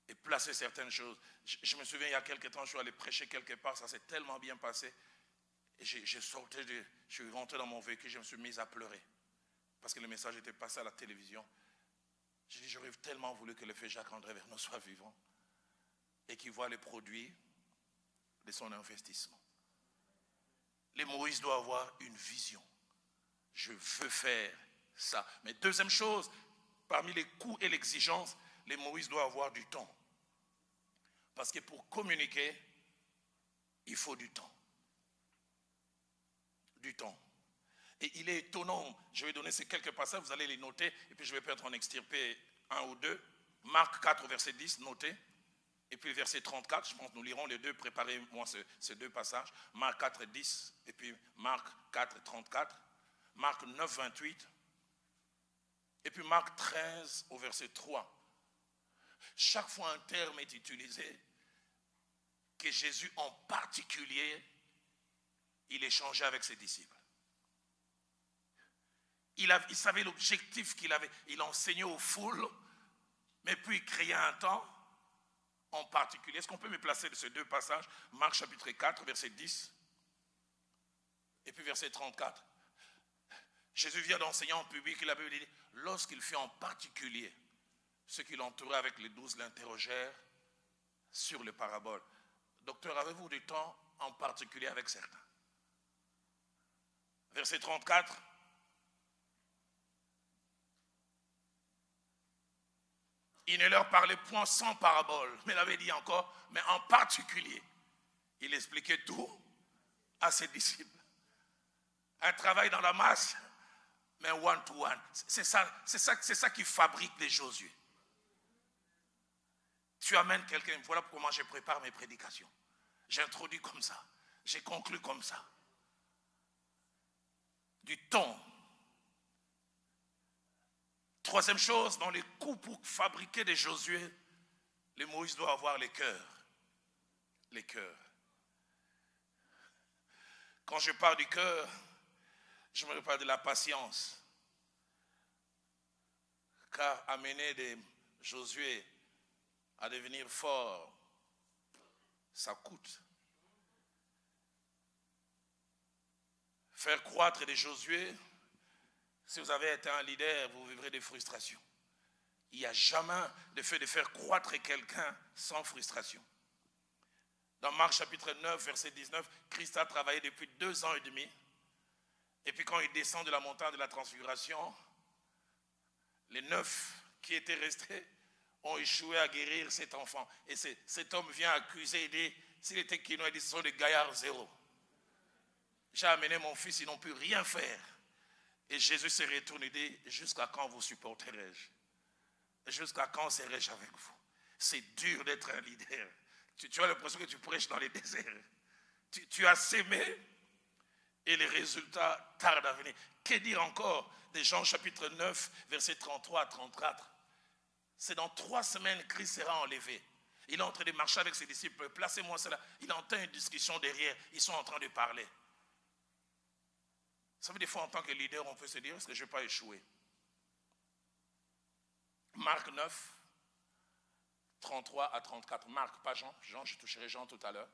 et placer certaines choses. Je me souviens, il y a quelques temps, je suis allé prêcher quelque part, ça s'est tellement bien passé. Et je suis rentré dans mon véhicule, je me suis mis à pleurer. Parce que le message était passé à la télévision. J'ai dit, j'aurais tellement voulu que le fait Jacques-André Verneux soit vivant et qu'il voit les produits de son investissement. Les Moïse doivent avoir une vision. Je veux faire ça. Mais deuxième chose, parmi les coûts et l'exigence, les Moïse doivent avoir du temps. Parce que pour communiquer, il faut du temps. Du temps. Et il est étonnant, je vais donner ces quelques passages, vous allez les noter, et puis je vais peut-être en extirper 1 ou 2. Marc 4, verset 10, notez. Et puis verset 34, je pense que nous lirons les deux, préparez-moi ces 2 passages. Marc 4, 10, et puis Marc 4, 34. Marc 9, 28. Et puis Marc 13 au verset 3. Chaque fois un terme est utilisé, que Jésus en particulier, il échangeait avec ses disciples. Il savait l'objectif qu'il avait. Il enseignait aux foules, mais puis il créait un temps en particulier. Est-ce qu'on peut me placer de ces 2 passages? Marc chapitre 4, verset 10, et puis verset 34. Jésus vient d'enseigner en public, il avait dit, lorsqu'il fut en particulier, ceux qui l'entouraient avec les 12 l'interrogèrent sur les paraboles. Docteur, avez-vous du temps en particulier avec certains? Verset 34. Il ne leur parlait point sans parabole, mais il avait dit encore, mais en particulier, il expliquait tout à ses disciples. Un travail dans la masse, mais one-to-one. C'est ça qui fabrique les Josué. Tu amènes quelqu'un, voilà comment je prépare mes prédications. J'introduis comme ça, j'ai conclu comme ça. du ton. Troisième chose, dans les coups pour fabriquer des Josué, les Moïse doit avoir les cœurs. Les cœurs. Quand je parle du cœur, je me parle de la patience. Car amener des Josué à devenir forts, ça coûte. Faire croître des Josué, si vous avez été un leader, vous vivrez des frustrations. Il n'y a jamais de fait de faire croître quelqu'un sans frustration. Dans Marc chapitre 9, verset 19, Christ a travaillé depuis 2 ans et demi. Et puis quand il descend de la montagne de la transfiguration, les 9 qui étaient restés ont échoué à guérir cet enfant. Et cet homme vient accuser et dit, s'il était quinoa, il dit, ce sont des gaillards zéro. J'ai amené mon fils, ils n'ont pu rien faire. Et Jésus se retourne et dit, jusqu'à quand vous supporterai-je? Jusqu'à quand serai-je avec vous? C'est dur d'être un leader. Tu as l'impression que tu prêches dans les déserts. Tu as sémé et les résultats tardent à venir. Que dire encore de Jean chapitre 9, versets 33 à 34? C'est dans 3 semaines que Christ sera enlevé. Il est en train de marcher avec ses disciples. Placez-moi cela. Il entend une discussion derrière. Ils sont en train de parler. Vous savez, des fois, en tant que leader, on peut se dire, est-ce que je ne vais pas échouer? Marc 9, 33 à 34. Marc, pas Jean. Jean, je toucherai Jean tout à l'heure.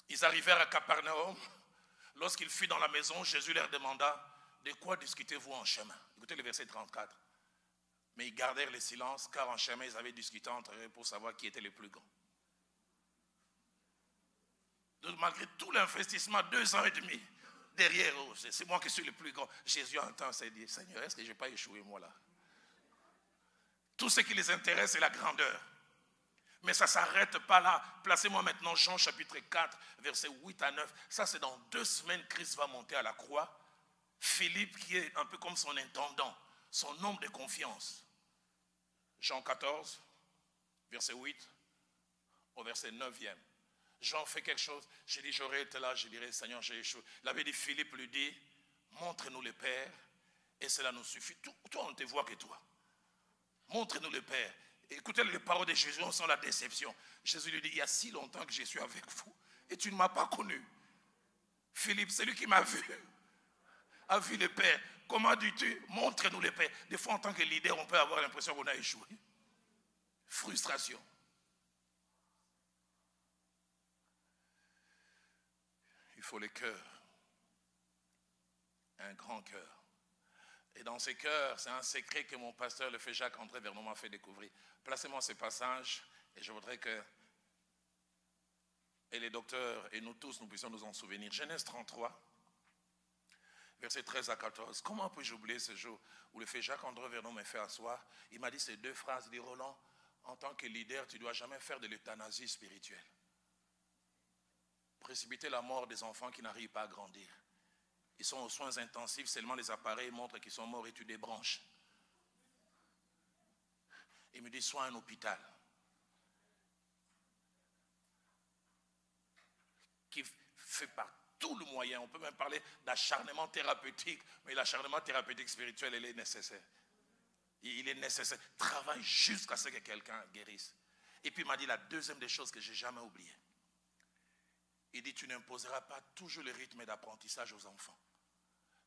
Ils arrivèrent à Capernaum. Lorsqu'il fut dans la maison, Jésus leur demanda, de quoi discutez-vous en chemin? Écoutez le verset 34. Mais ils gardèrent le silence, car en chemin, ils avaient discuté entre eux pour savoir qui était le plus grand. Donc, malgré tout l'investissement, 2 ans et demi, derrière eux, c'est moi qui suis le plus grand. Jésus entend, s'est dit, Seigneur, est-ce que je n'ai pas échoué moi là? Tout ce qui les intéresse, c'est la grandeur. Mais ça ne s'arrête pas là. Placez-moi maintenant Jean chapitre 4, versets 8 à 9. Ça, c'est dans 2 semaines, Christ va monter à la croix. Philippe, qui est un peu comme son intendant, son homme de confiance. Jean 14, verset 8 au verset 9e. Jean fait quelque chose. J'ai dit, j'aurais été là, je dirais, Seigneur, j'ai échoué. Il avait dit, Philippe lui dit, montre-nous le Père et cela nous suffit. Toi, on ne te voit que toi. Montre-nous le Père. Écoutez les paroles de Jésus, on sent la déception. Jésus lui dit, il y a si longtemps que je suis avec vous et tu ne m'as pas connu. Philippe, celui qui m'a vu, a vu le Père. Comment dis-tu? Montre-nous le Père. Des fois, en tant que leader, on peut avoir l'impression qu'on a échoué. Frustration. Il faut le cœur. Un grand cœur. Et dans ces cœurs, c'est un secret que mon pasteur, le fait Jacques-André Vernon, m'a fait découvrir. Placez-moi ces passages et je voudrais que et les docteurs et nous tous, nous puissions nous en souvenir. Genèse 33, versets 13 à 14. Comment puis-je oublier ce jour où le fait Jacques-André Vernon m'a fait asseoir? Il m'a dit ces 2 phrases. Il dit, Roland, en tant que leader, tu ne dois jamais faire de l'euthanasie spirituelle. Précipiter la mort des enfants qui n'arrivent pas à grandir. Ils sont aux soins intensifs, seulement les appareils montrent qu'ils sont morts et tu débranches. Il me dit, sois un hôpital qui fait par tout le moyen. On peut même parler d'acharnement thérapeutique, mais l'acharnement thérapeutique spirituel, il est nécessaire. Il est nécessaire. Travaille jusqu'à ce que quelqu'un guérisse. Et puis il m'a dit la deuxième des choses que je n'ai jamais oubliées. Il dit, tu n'imposeras pas toujours le rythme d'apprentissage aux enfants.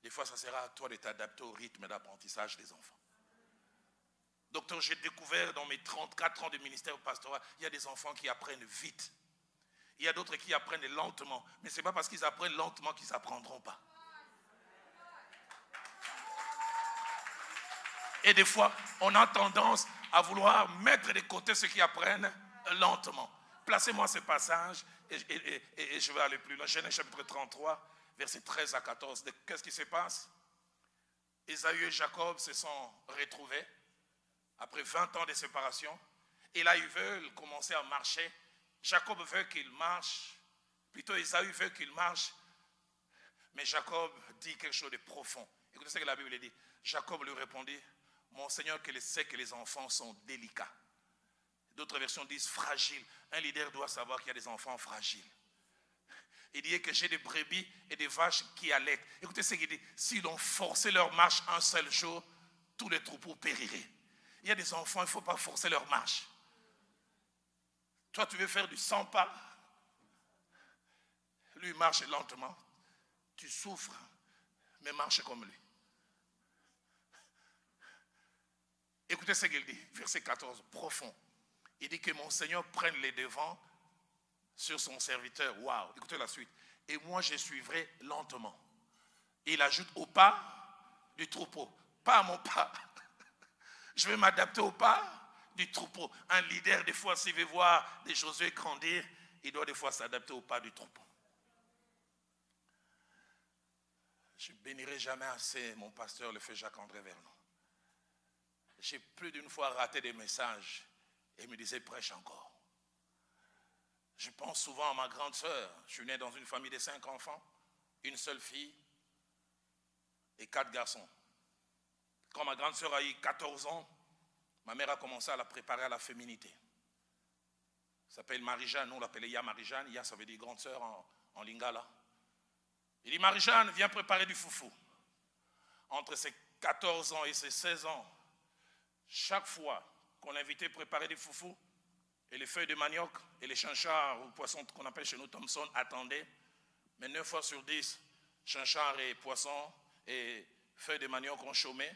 Des fois, ça sera à toi de t'adapter au rythme d'apprentissage des enfants. Docteur, j'ai découvert dans mes 34 ans de ministère pastoral, il y a des enfants qui apprennent vite. Il y a d'autres qui apprennent lentement. Mais ce n'est pas parce qu'ils apprennent lentement qu'ils n'apprendront pas. Et des fois, on a tendance à vouloir mettre de côté ceux qui apprennent lentement. Placez-moi ce passage et je vais aller plus loin. Genèse chapitre 33. Versets 13 à 14. Qu'est-ce qui se passe? Ésaü et Jacob se sont retrouvés après 20 ans de séparation. Et là, ils veulent commencer à marcher. Jacob veut qu'il marche. Plutôt, Ésaü veut qu'il marche. Mais Jacob dit quelque chose de profond. Écoutez ce que la Bible dit. Jacob lui répondit, mon Seigneur, qu'il sait que les enfants sont délicats. D'autres versions disent fragile. Un leader doit savoir qu'il y a des enfants fragiles. Il dit que j'ai des brebis et des vaches qui allaitent. Écoutez ce qu'il dit. S'ils ont forcé leur marche un seul jour, tous les troupeaux périraient. Il y a des enfants, il ne faut pas forcer leur marche. Toi, tu veux faire du 100 pas. Lui, il marche lentement. Tu souffres, mais marche comme lui. Écoutez ce qu'il dit, verset 14, profond. Il dit que mon Seigneur prenne les devants sur son serviteur. Waouh, écoutez la suite. Et moi, je suivrai lentement. Et il ajoute au pas du troupeau. Pas à mon pas. Je vais m'adapter au pas du troupeau. Un leader, des fois, s'il veut voir des Josué grandir, il doit des fois s'adapter au pas du troupeau. Je ne bénirai jamais assez mon pasteur, le feu Jacques-André Vernon. J'ai plus d'une fois raté des messages et il me disait prêche encore. Je pense souvent à ma grande sœur. Je suis né dans une famille de 5 enfants, une seule fille et 4 garçons. Quand ma grande sœur a eu 14 ans, ma mère a commencé à la préparer à la féminité. Elle s'appelle Marie-Jeanne, nous on l'appelait Ya Marie-Jeanne. Ya, ça veut dire grande sœur en lingala. Il dit Marie-Jeanne, viens préparer du foufou. Entre ses 14 ans et ses 16 ans, chaque fois qu'on l'invitait à préparer du foufou, et les feuilles de manioc et les chinchards ou poissons qu'on appelle chez nous Thomson attendaient. Mais 9 fois sur 10, chinchards et poissons et feuilles de manioc ont chômé.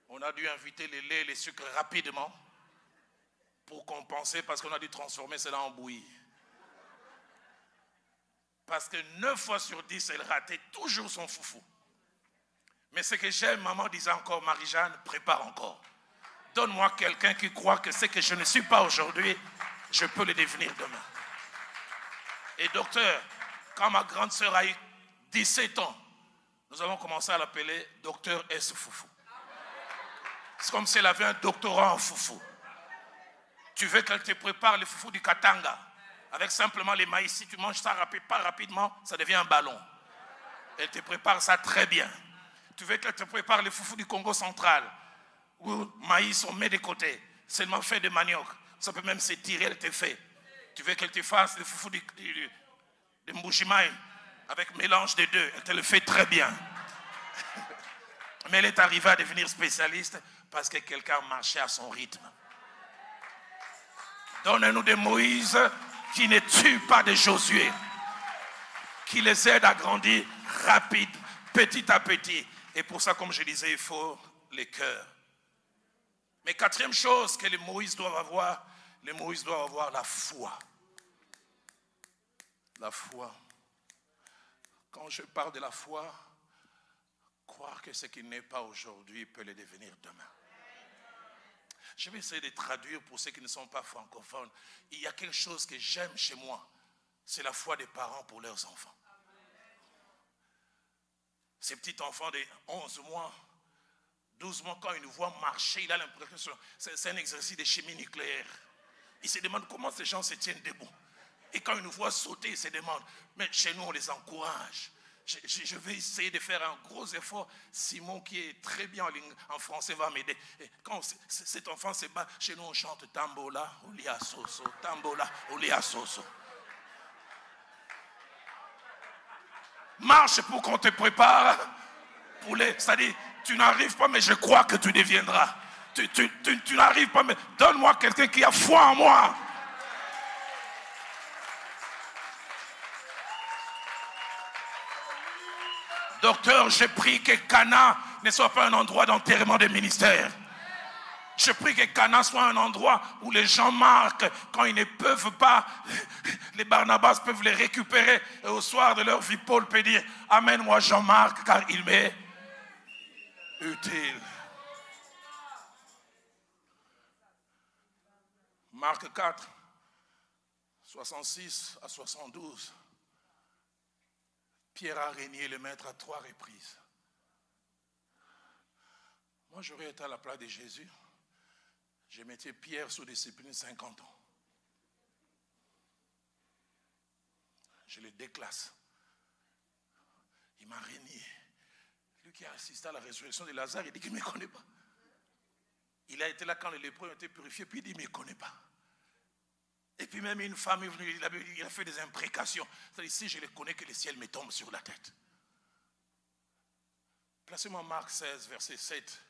On a dû inviter les laits et les sucres rapidement pour compenser parce qu'on a dû transformer cela en bouillie. Parce que 9 fois sur 10, elle ratait toujours son foufou. Mais ce que j'aime, maman disait encore, Marie-Jeanne, prépare encore. Donne-moi quelqu'un qui croit que ce que je ne suis pas aujourd'hui, je peux le devenir demain. Et docteur, quand ma grande sœur a eu 17 ans, nous avons commencé à l'appeler docteur S. Foufou. C'est comme si elle avait un doctorat en foufou. Tu veux qu'elle te prépare le foufou du Katanga avec simplement les maïs. Si tu manges ça pas rapidement, ça devient un ballon. Elle te prépare ça très bien. Tu veux qu'elle te prépare le foufou du Congo central où maïs on met de côté, seulement fait de manioc. Ça peut même s'étirer, elle te fait. Tu veux qu'elle te fasse le foufou de Mbujimaï avec mélange des deux, elle te le fait très bien. Mais elle est arrivée à devenir spécialiste parce que quelqu'un marchait à son rythme. Donne-nous des Moïse qui ne tuent pas de Josué, qui les aident à grandir rapide, petit à petit. Et pour ça, comme je disais, il faut les cœurs. Mais quatrième chose que les Moïse doivent avoir la foi. La foi. Quand je parle de la foi, croire que ce qui n'est pas aujourd'hui peut le devenir demain. Je vais essayer de traduire pour ceux qui ne sont pas francophones. Il y a quelque chose que j'aime chez moi, c'est la foi des parents pour leurs enfants. Ces petits enfants de 11 mois, 12 mois, quand il nous voit marcher, il a l'impression que c'est un exercice de chimie nucléaire. Il se demande comment ces gens se tiennent debout. Et quand il nous voit sauter, il se demande, mais chez nous on les encourage. Je vais essayer de faire un gros effort. Simon, qui est très bien en français, va m'aider. Quand cet enfant se bat, chez nous on chante Tambola, Olia Soso, Tambola, Olia Soso. Marche pour qu'on te prépare. C'est-à-dire, tu n'arrives pas, mais je crois que tu deviendras. Tu n'arrives pas, mais donne-moi quelqu'un qui a foi en moi. Docteur, je prie que Cana ne soit pas un endroit d'enterrement des ministères. Je prie que Cana soit un endroit où les gens marquent quand ils ne peuvent pas. Les Barnabas peuvent les récupérer et au soir de leur vie, Paul peut dire « Amène-moi Jean-Marc car il m'est utile. » Marc 4, 66 à 72. Pierre a régné le maître à 3 reprises. Moi, j'aurais été à la place de Jésus. Je mettais Pierre sous discipline 50 ans. Je le déclasse. Il m'a régné. Lui qui a assisté à la résurrection de Lazare, il dit qu'il ne me connaît pas. Il a été là quand les lépreux ont été purifiés, puis il dit, mais il ne connaît pas. Et puis même une femme est venue, il a fait des imprécations. C'est-à-dire, si je les connais, que le ciel me tombe sur la tête. Placez-moi Marc 16, verset 7.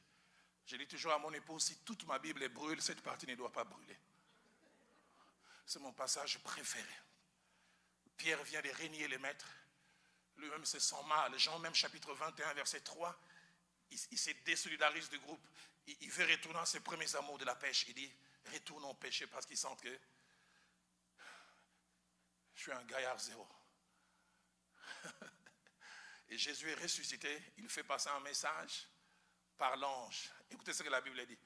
Je dis toujours à mon épouse, si toute ma Bible brûle, cette partie ne doit pas brûler. C'est mon passage préféré. Pierre vient de régner les maîtres. Lui-même se sent mal. Jean même chapitre 21, verset 3, il se désolidarise du groupe. Il veut retourner à ses premiers amours de la pêche. Il dit, retournons pêcher parce qu'il sent que je suis un gaillard zéro. Et Jésus est ressuscité. Il fait passer un message par l'ange. Écoutez ce que la Bible dit.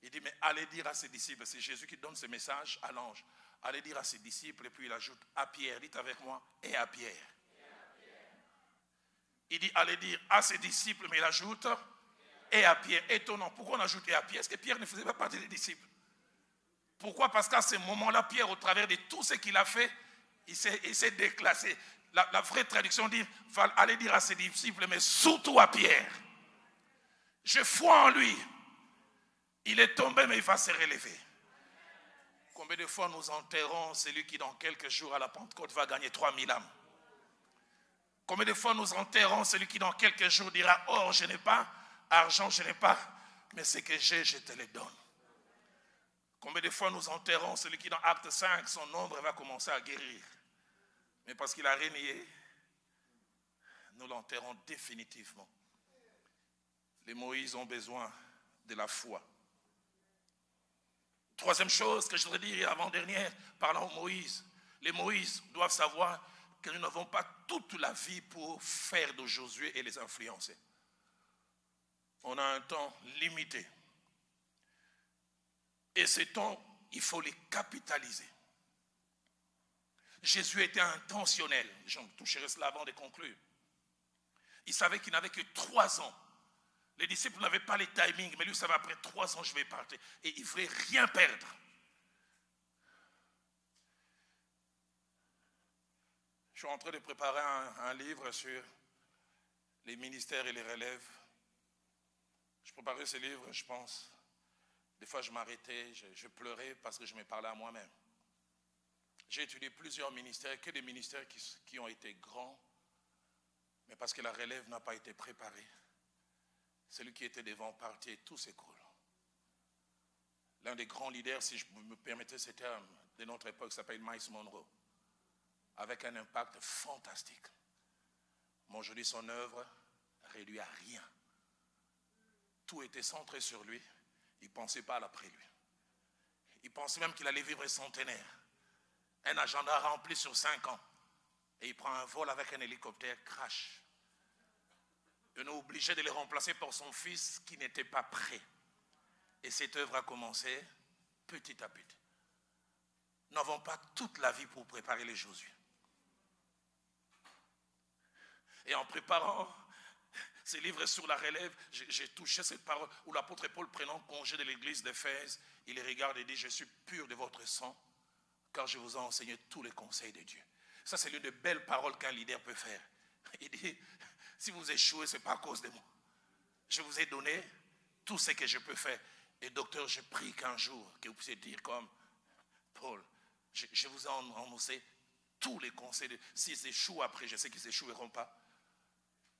Il dit, mais allez dire à ses disciples, c'est Jésus qui donne ce message à l'ange. Allez dire à ses disciples, et puis il ajoute à Pierre, dites avec moi, et à Pierre. Il dit, allez dire à ses disciples, mais il ajoute, et à Pierre. Étonnant, pourquoi on ajoute et à Pierre? Est-ce que Pierre ne faisait pas partie des disciples? Pourquoi? Parce qu'à ce moment-là, Pierre, au travers de tout ce qu'il a fait, il s'est déclassé. La vraie traduction dit, allez dire à ses disciples, mais surtout à Pierre. Je foi en lui. Il est tombé, mais il va se relever. Combien de fois nous enterrons celui qui, dans quelques jours à la Pentecôte, va gagner 3000 âmes? Combien de fois nous enterrons celui qui, dans quelques jours, dira, or, je n'ai pas, argent, je n'ai pas, mais ce que j'ai, je te le donne. Combien de fois nous enterrons celui qui, dans Acte 5, son ombre va commencer à guérir. Mais parce qu'il a régné, nous l'enterrons définitivement. Les Moïse ont besoin de la foi. Troisième chose que je voudrais dire avant-dernière, parlant aux Moïse. Les Moïse doivent savoir que nous n'avons pas toute la vie pour faire de Josué et les influencer. On a un temps limité. Et ces temps, il faut les capitaliser. Jésus était intentionnel. J'en toucherai cela avant de conclure. Il savait qu'il n'avait que 3 ans. Les disciples n'avaient pas les timings, mais lui savait après 3 ans, je vais partir. Et il ne voulait rien perdre. Je suis en train de préparer un livre sur les ministères et les relèves. Je préparais ce livre, je pense. Des fois, je m'arrêtais, je pleurais parce que je me parlais à moi-même. J'ai étudié plusieurs ministères, que des ministères qui ont été grands, mais parce que la relève n'a pas été préparée. Celui qui était devant partit et tout s'écroule. L'un des grands leaders, si je me permettais ce terme, de notre époque s'appelle Myles Munroe, avec un impact fantastique. Mais aujourd'hui, son œuvre réduit à rien. Tout était centré sur lui. Il ne pensait pas à l'après-lui. Il pensait même qu'il allait vivre centenaire. Un agenda rempli sur 5 ans. Et il prend un vol avec un hélicoptère, crash. Et on est obligé de le remplacer par son fils qui n'était pas prêt. Et cette œuvre a commencé petit à petit. Nous n'avons pas toute la vie pour préparer les Josué. Et en préparant ces livres sur la relève, j'ai touché cette parole où l'apôtre Paul, prenant congé de l'église d'Éphèse, il les regarde et dit, je suis pur de votre sang, car je vous ai enseigné tous les conseils de Dieu. Ça, c'est l'une des belles paroles qu'un leader peut faire. Il dit, si vous échouez, ce n'est pas à cause de moi. Je vous ai donné tout ce que je peux faire. Et docteur, je prie qu'un jour, que vous puissiez dire comme Paul, je vous ai annoncé tous les conseils. S'ils échouent après, je sais qu'ils n'échoueront pas,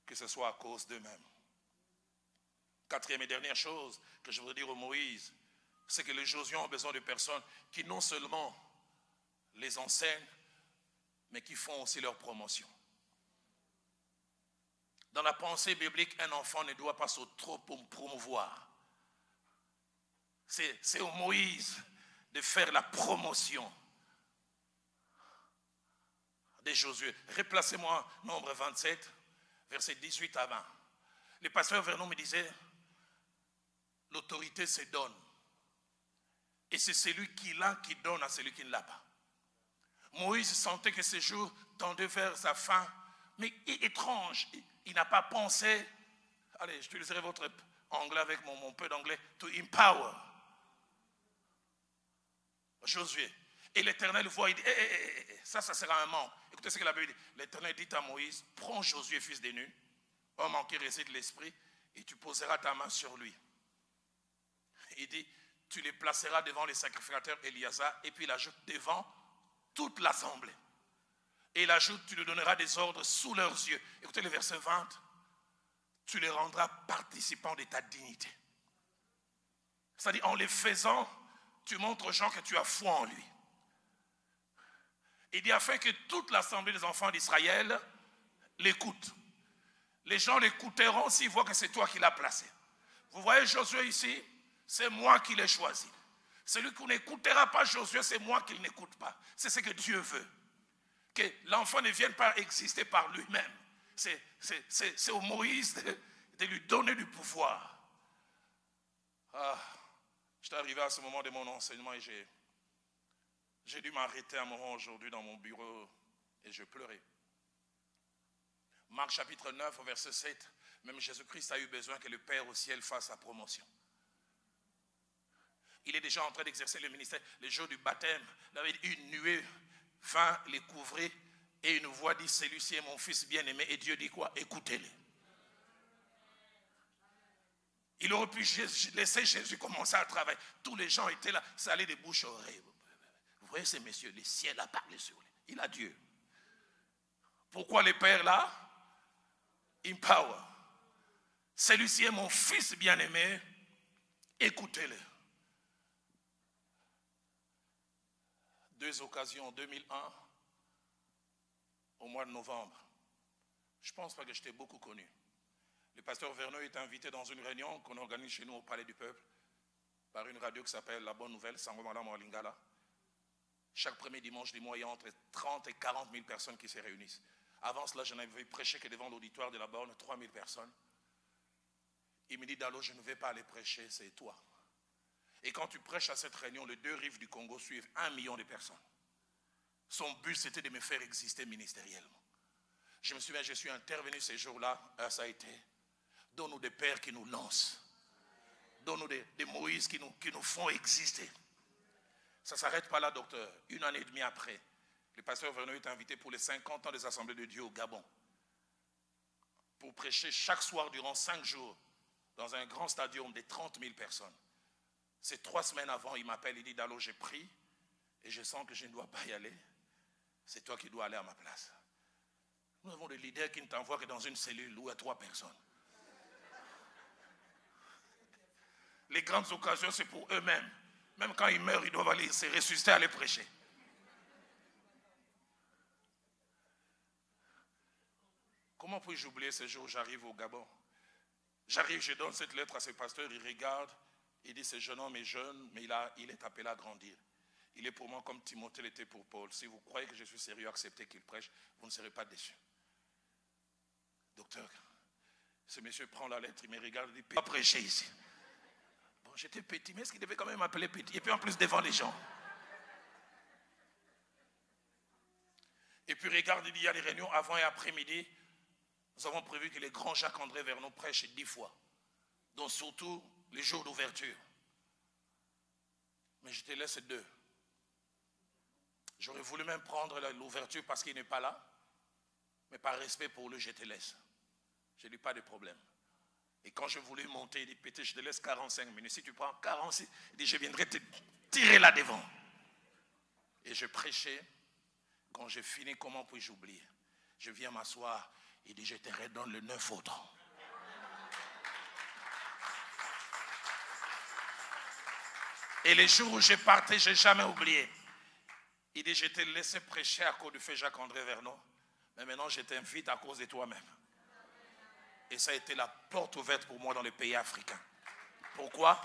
que ce soit à cause d'eux-mêmes. Quatrième et dernière chose que je voudrais dire aux Moïse, c'est que les Josué ont besoin de personnes qui non seulement les enseignent, mais qui font aussi leur promotion. Dans la pensée biblique, un enfant ne doit pas se trop promouvoir. C'est au Moïse de faire la promotion des Josué. Replacez-moi Nombre 27, versets 18 à 20. Le pasteur Vernon me disait, l'autorité se donne. Et c'est celui qui l'a qui donne à celui qui ne l'a pas. Moïse sentait que ce jour tendait vers sa fin, mais étrange, il n'a pas pensé, allez, j'utiliserai votre anglais avec mon peu d'anglais, to empower Josué. Et l'Éternel voit, il dit, ça sera un manque. Écoutez ce que la Bible dit. L'Éternel dit à Moïse, prends Josué, fils de Nun, homme en qui réside l'esprit, et tu poseras ta main sur lui. Il dit, tu les placeras devant les sacrificateurs Éliasaph, et puis il ajoute devant toute l'assemblée. Et il ajoute, tu leur donneras des ordres sous leurs yeux. Écoutez le verset 20. Tu les rendras participants de ta dignité. C'est-à-dire, en les faisant, tu montres aux gens que tu as foi en lui. Il dit, afin que toute l'assemblée des enfants d'Israël l'écoute. Les gens l'écouteront s'ils voient que c'est toi qui l'as placé. Vous voyez Josué ici, c'est moi qui l'ai choisi. Celui qui n'écoutera pas Josué, c'est moi qui ne l'écoute pas. C'est ce que Dieu veut. Que l'enfant ne vienne pas exister par lui-même. C'est au Moïse de lui donner du pouvoir. J'étais arrivé à ce moment de mon enseignement et j'ai dû m'arrêter un moment aujourd'hui dans mon bureau et je pleurais. Marc chapitre 9, verset 7, même Jésus-Christ a eu besoin que le Père au ciel fasse sa promotion. Il est déjà en train d'exercer le ministère. Le jour du baptême, il avait une nuée vint les couvrir et une voix dit, celui-ci est mon fils bien-aimé. Et Dieu dit quoi? Écoutez-le. Il aurait pu laisser Jésus commencer à travailler. Tous les gens étaient là, ça allait des bouches à oreilles. Vous voyez ces messieurs, le ciel a parlé sur lui. Il a Dieu. Pourquoi les pères là? Empower. Celui-ci est mon fils bien-aimé. Écoutez-le. 2 occasions, 2001, au mois de novembre. Je ne pense pas que je t'ai beaucoup connu. Le pasteur Vernon est invité dans une réunion qu'on organise chez nous au Palais du Peuple par une radio qui s'appelle La Bonne Nouvelle, Sango Madame Lingala. Chaque premier dimanche du mois, il y a entre 30 et 40 000 personnes qui se réunissent. Avant cela, je n'avais prêché que devant l'auditoire de la borne, 3 000 personnes. Il me dit, Dalo, je ne vais pas aller prêcher, c'est toi. Et quand tu prêches à cette réunion, les 2 rives du Congo suivent 1 million de personnes. Son but, c'était de me faire exister ministériellement. Je me souviens, je suis intervenu ces jours-là, ça a été, donne-nous des pères qui nous lancent. Donne-nous des Moïse qui nous font exister. Ça ne s'arrête pas là, docteur. 1 année et demie après, le pasteur Vernon est invité pour les 50 ans des Assemblées de Dieu au Gabon. Pour prêcher chaque soir durant 5 jours dans un grand stadium de 30 000 personnes. C'est 3 semaines avant, il m'appelle, il dit, Dalo, j'ai pris et je sens que je ne dois pas y aller. C'est toi qui dois aller à ma place. Nous avons des leaders qui ne t'envoient que dans une cellule où il y a 3 personnes. Les grandes occasions, c'est pour eux-mêmes. Même quand ils meurent, ils doivent aller se ressusciter, aller prêcher. Comment puis-je oublier ce jour où j'arrive au Gabon? J'arrive, je donne cette lettre à ce pasteur, il regarde, il dit, ce jeune homme est jeune, mais il est appelé à grandir. Il est pour moi comme Timothée l'était pour Paul. Si vous croyez que je suis sérieux, acceptez qu'il prêche, vous ne serez pas déçus. Docteur, ce monsieur prend la lettre, il me regarde, il dit, pas prêcher ici. Bon, j'étais petit, mais est-ce qu'il devait quand même m'appeler petit? Et puis en plus devant les gens. Et puis regarde, il y a les réunions avant et après-midi. Nous avons prévu que le grand Jacques-André Vernon prêche 10 fois. Donc surtout les jours d'ouverture. Mais je te laisse 2. J'aurais voulu même prendre l'ouverture parce qu'il n'est pas là. Mais par respect pour lui, je te laisse. Je n'ai pas de problème. Et quand je voulais monter, il dit, Pété, je te laisse 45 minutes. Si tu prends 46, il dit, je viendrai te tirer là devant. Et je prêchais. Quand j'ai fini, comment puis-je oublier? Je viens m'asseoir. Il dit, je te redonne le 9 autres. Et les jours où je partais, je n'ai jamais oublié. Il dit, je t'ai laissé prêcher à cause du fait Jacques-André Vernon. Mais maintenant, je t'invite à cause de toi-même. Et ça a été la porte ouverte pour moi dans les pays africains. Pourquoi?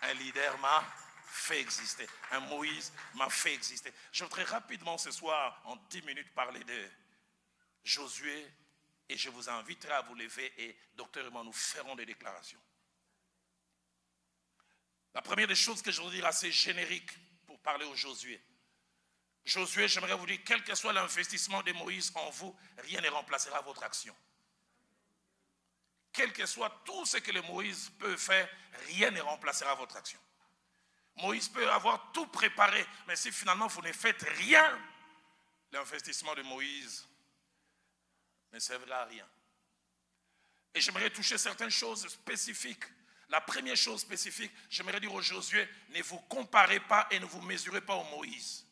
Un leader m'a fait exister. Un Moïse m'a fait exister. Je voudrais rapidement ce soir, en 10 minutes, parler de Josué. Et je vous inviterai à vous lever et, docteur et moi, nous ferons des déclarations. La première des choses que je veux dire assez générique pour parler au Josué. Josué, j'aimerais vous dire, quel que soit l'investissement de Moïse en vous, rien ne remplacera votre action. Quel que soit tout ce que le Moïse peut faire, rien ne remplacera votre action. Moïse peut avoir tout préparé, mais si finalement vous ne faites rien, l'investissement de Moïse ne servira à rien. Et j'aimerais toucher certaines choses spécifiques La première chose spécifique, j'aimerais dire aux Josué, ne vous comparez pas et ne vous mesurez pas au Moïse.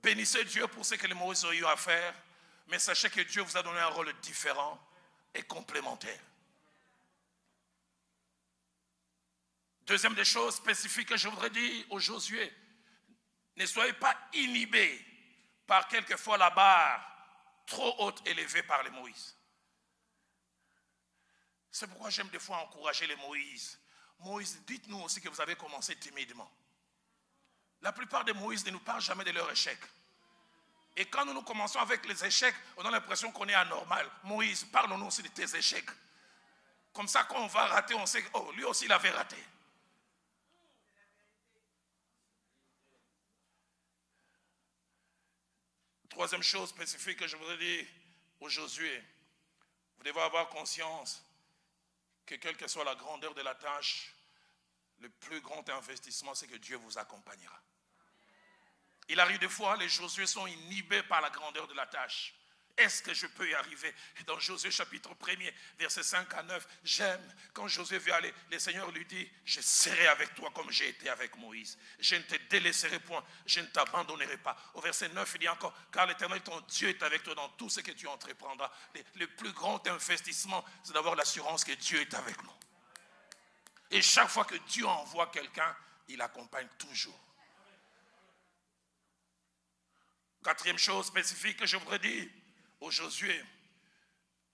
Bénissez Dieu pour ce que les Moïse ont eu à faire, mais sachez que Dieu vous a donné un rôle différent et complémentaire. Deuxième des choses spécifiques que je voudrais dire aux Josué, ne soyez pas inhibés par quelquefois la barre trop haute élevée par les Moïse. C'est pourquoi j'aime des fois encourager les Moïse. Moïse, dites-nous aussi que vous avez commencé timidement. La plupart des Moïse ne nous parlent jamais de leurs échecs. Et quand nous commençons avec les échecs, on a l'impression qu'on est anormal. Moïse, parlons-nous aussi de tes échecs. Comme ça, quand on va rater, on sait que oh, lui aussi, il avait raté. Troisième chose spécifique que je voudrais dire aux Josué, vous devez avoir conscience que quelle que soit la grandeur de la tâche, le plus grand investissement, c'est que Dieu vous accompagnera. Il arrive des fois, les Josué sont inhibés par la grandeur de la tâche. Est-ce que je peux y arriver? Dans Josué chapitre 1er, versets 5 à 9, j'aime quand Josué veut aller, le Seigneur lui dit, je serai avec toi comme j'ai été avec Moïse. Je ne te délaisserai point, je ne t'abandonnerai pas. Au verset 9, il dit encore, car l'Éternel, ton Dieu, est avec toi dans tout ce que tu entreprendras. Le plus grand investissement, c'est d'avoir l'assurance que Dieu est avec nous. Et chaque fois que Dieu envoie quelqu'un, il accompagne toujours. Quatrième chose spécifique que je voudrais dire aux Josué,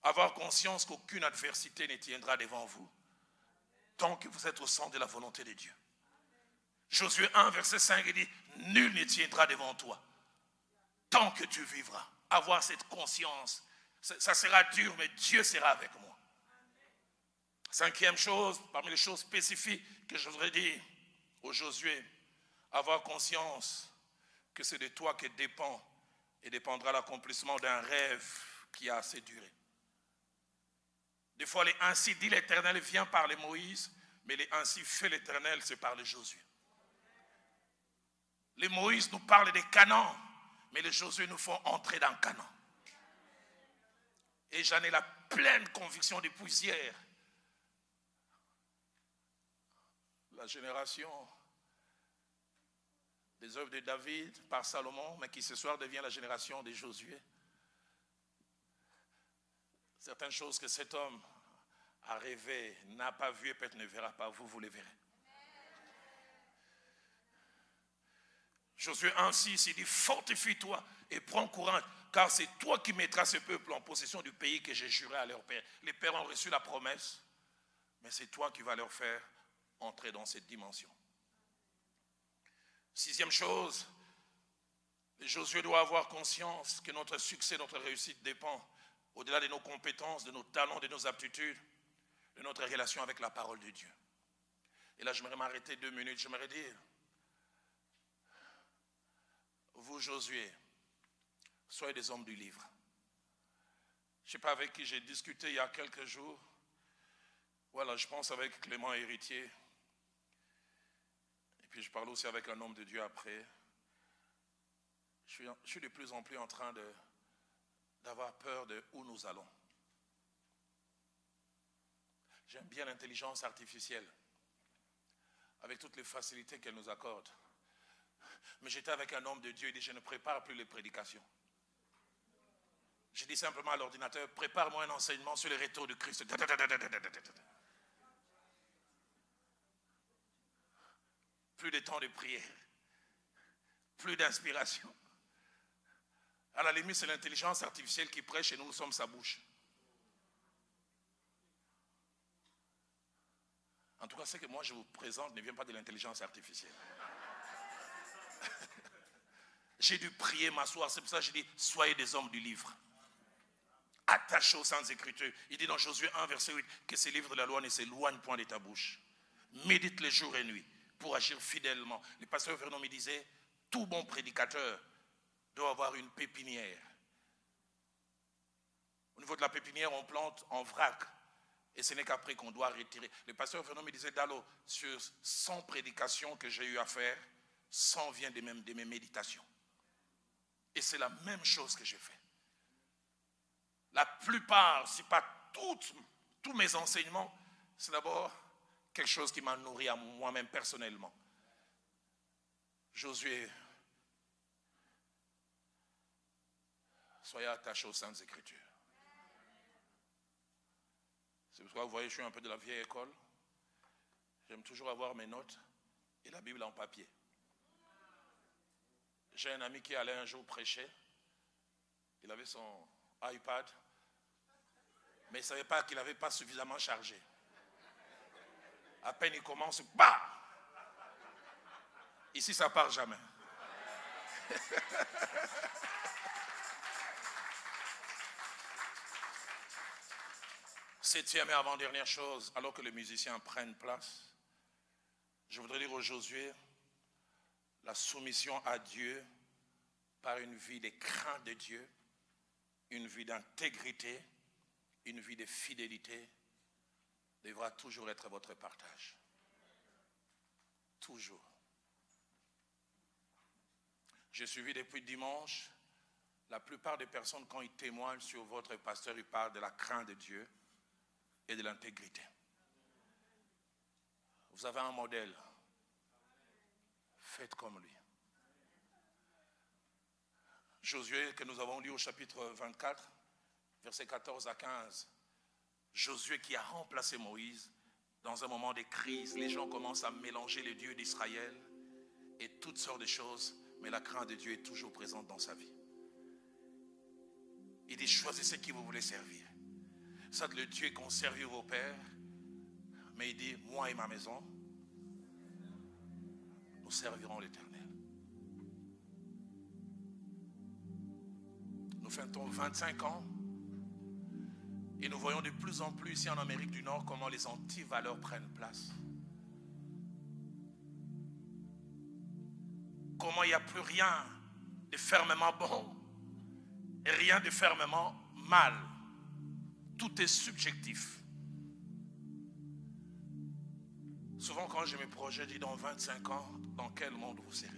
avoir conscience qu'aucune adversité ne tiendra devant vous tant que vous êtes au centre de la volonté de Dieu. Josué 1, verset 5, il dit, nul ne tiendra devant toi tant que tu vivras. Avoir cette conscience, ça sera dur, mais Dieu sera avec moi. Cinquième chose, parmi les choses spécifiques que je voudrais dire aux Josué, avoir conscience que c'est de toi que dépend et dépendra l'accomplissement d'un rêve qui a assez duré. Des fois, les ainsi dit l'Éternel vient par les Moïse, mais les ainsi fait l'Éternel, c'est par les Josué. Les Moïse nous parlent des Canaan, mais les Josué nous font entrer dans Canaan. Et j'en ai la pleine conviction depuis hier. La génération des œuvres de David par Salomon, mais qui ce soir devient la génération des Josué. Certaines choses que cet homme a rêvé, n'a pas vu et peut-être ne verra pas, vous les verrez. Josué 1,6, il dit, fortifie-toi et prends courage, car c'est toi qui mettras ce peuple en possession du pays que j'ai juré à leurs pères. Les pères ont reçu la promesse, mais c'est toi qui vas leur faire entrer dans cette dimension. Sixième chose, Josué doit avoir conscience que notre succès, notre réussite dépend, au-delà de nos compétences, de nos talents, de nos aptitudes, de notre relation avec la parole de Dieu. Et là, j'aimerais m'arrêter 2 minutes, j'aimerais dire, vous Josué, soyez des hommes du livre. Je ne sais pas avec qui j'ai discuté il y a quelques jours, voilà, je pense avec Clément Héritier, puis je parle aussi avec un homme de Dieu après. Je suis de plus en plus en train d'avoir peur de où nous allons. J'aime bien l'intelligence artificielle, avec toutes les facilités qu'elle nous accorde. Mais j'étais avec un homme de Dieu, il dit, je ne prépare plus les prédications. J'ai dit simplement à l'ordinateur, prépare-moi un enseignement sur le retour de Christ. Plus de temps de prière, plus d'inspiration. À la limite, c'est l'intelligence artificielle qui prêche et nous sommes sa bouche. En tout cas, ce que moi je vous présente ne vient pas de l'intelligence artificielle. J'ai dû prier, m'asseoir, c'est pour ça que j'ai dit, soyez des hommes du livre. Attachez aux saintes écritures. Il dit dans Josué 1, verset 8, que ces livres de la loi ne s'éloignent point de ta bouche. Médite les jours et nuits pour agir fidèlement. Le pasteur Vernon me disait, tout bon prédicateur doit avoir une pépinière. Au niveau de la pépinière, on plante en vrac. Et ce n'est qu'après qu'on doit retirer. Le pasteur Vernon me disait, Dalo, sur 100 prédications que j'ai eu à faire, 100 vient de mes méditations. Et c'est la même chose que j'ai fait. La plupart, si pas tous mes enseignements, c'est d'abord quelque chose qui m'a nourri à moi-même personnellement. Josué, soyez attachés aux Saintes Écritures. C'est pourquoi vous voyez, je suis un peu de la vieille école. J'aime toujours avoir mes notes et la Bible en papier. J'ai un ami qui allait un jour prêcher. Il avait son iPad, mais il ne savait pas qu'il n'avait pas suffisamment chargé. À peine il commence, bah! Ici, ça ne part jamais. Septième et avant-dernière chose, alors que les musiciens prennent place, je voudrais dire aux Josué, la soumission à Dieu par une vie de crainte de Dieu, une vie d'intégrité, une vie de fidélité, devra toujours être votre partage. Toujours. J'ai suivi depuis dimanche, la plupart des personnes, quand ils témoignent sur votre pasteur, ils parlent de la crainte de Dieu et de l'intégrité. Vous avez un modèle. Faites comme lui. Josué, que nous avons lu au chapitre 24, versets 14 à 15. Josué qui a remplacé Moïse dans un moment de crise. Les gens commencent à mélanger les dieux d'Israël et toutes sortes de choses, mais la crainte de Dieu est toujours présente dans sa vie. Il dit, choisissez qui vous voulez servir. C'est le Dieu qu'ont servi vos pères, mais il dit, moi et ma maison, nous servirons l'Éternel. Nous fêtons 25 ans et nous voyons de plus en plus ici en Amérique du Nord comment les antivaleurs prennent place. Comment il n'y a plus rien de fermement bon et rien de fermement mal. Tout est subjectif. Souvent quand je me projette, je dis dans 25 ans, dans quel monde vous serez?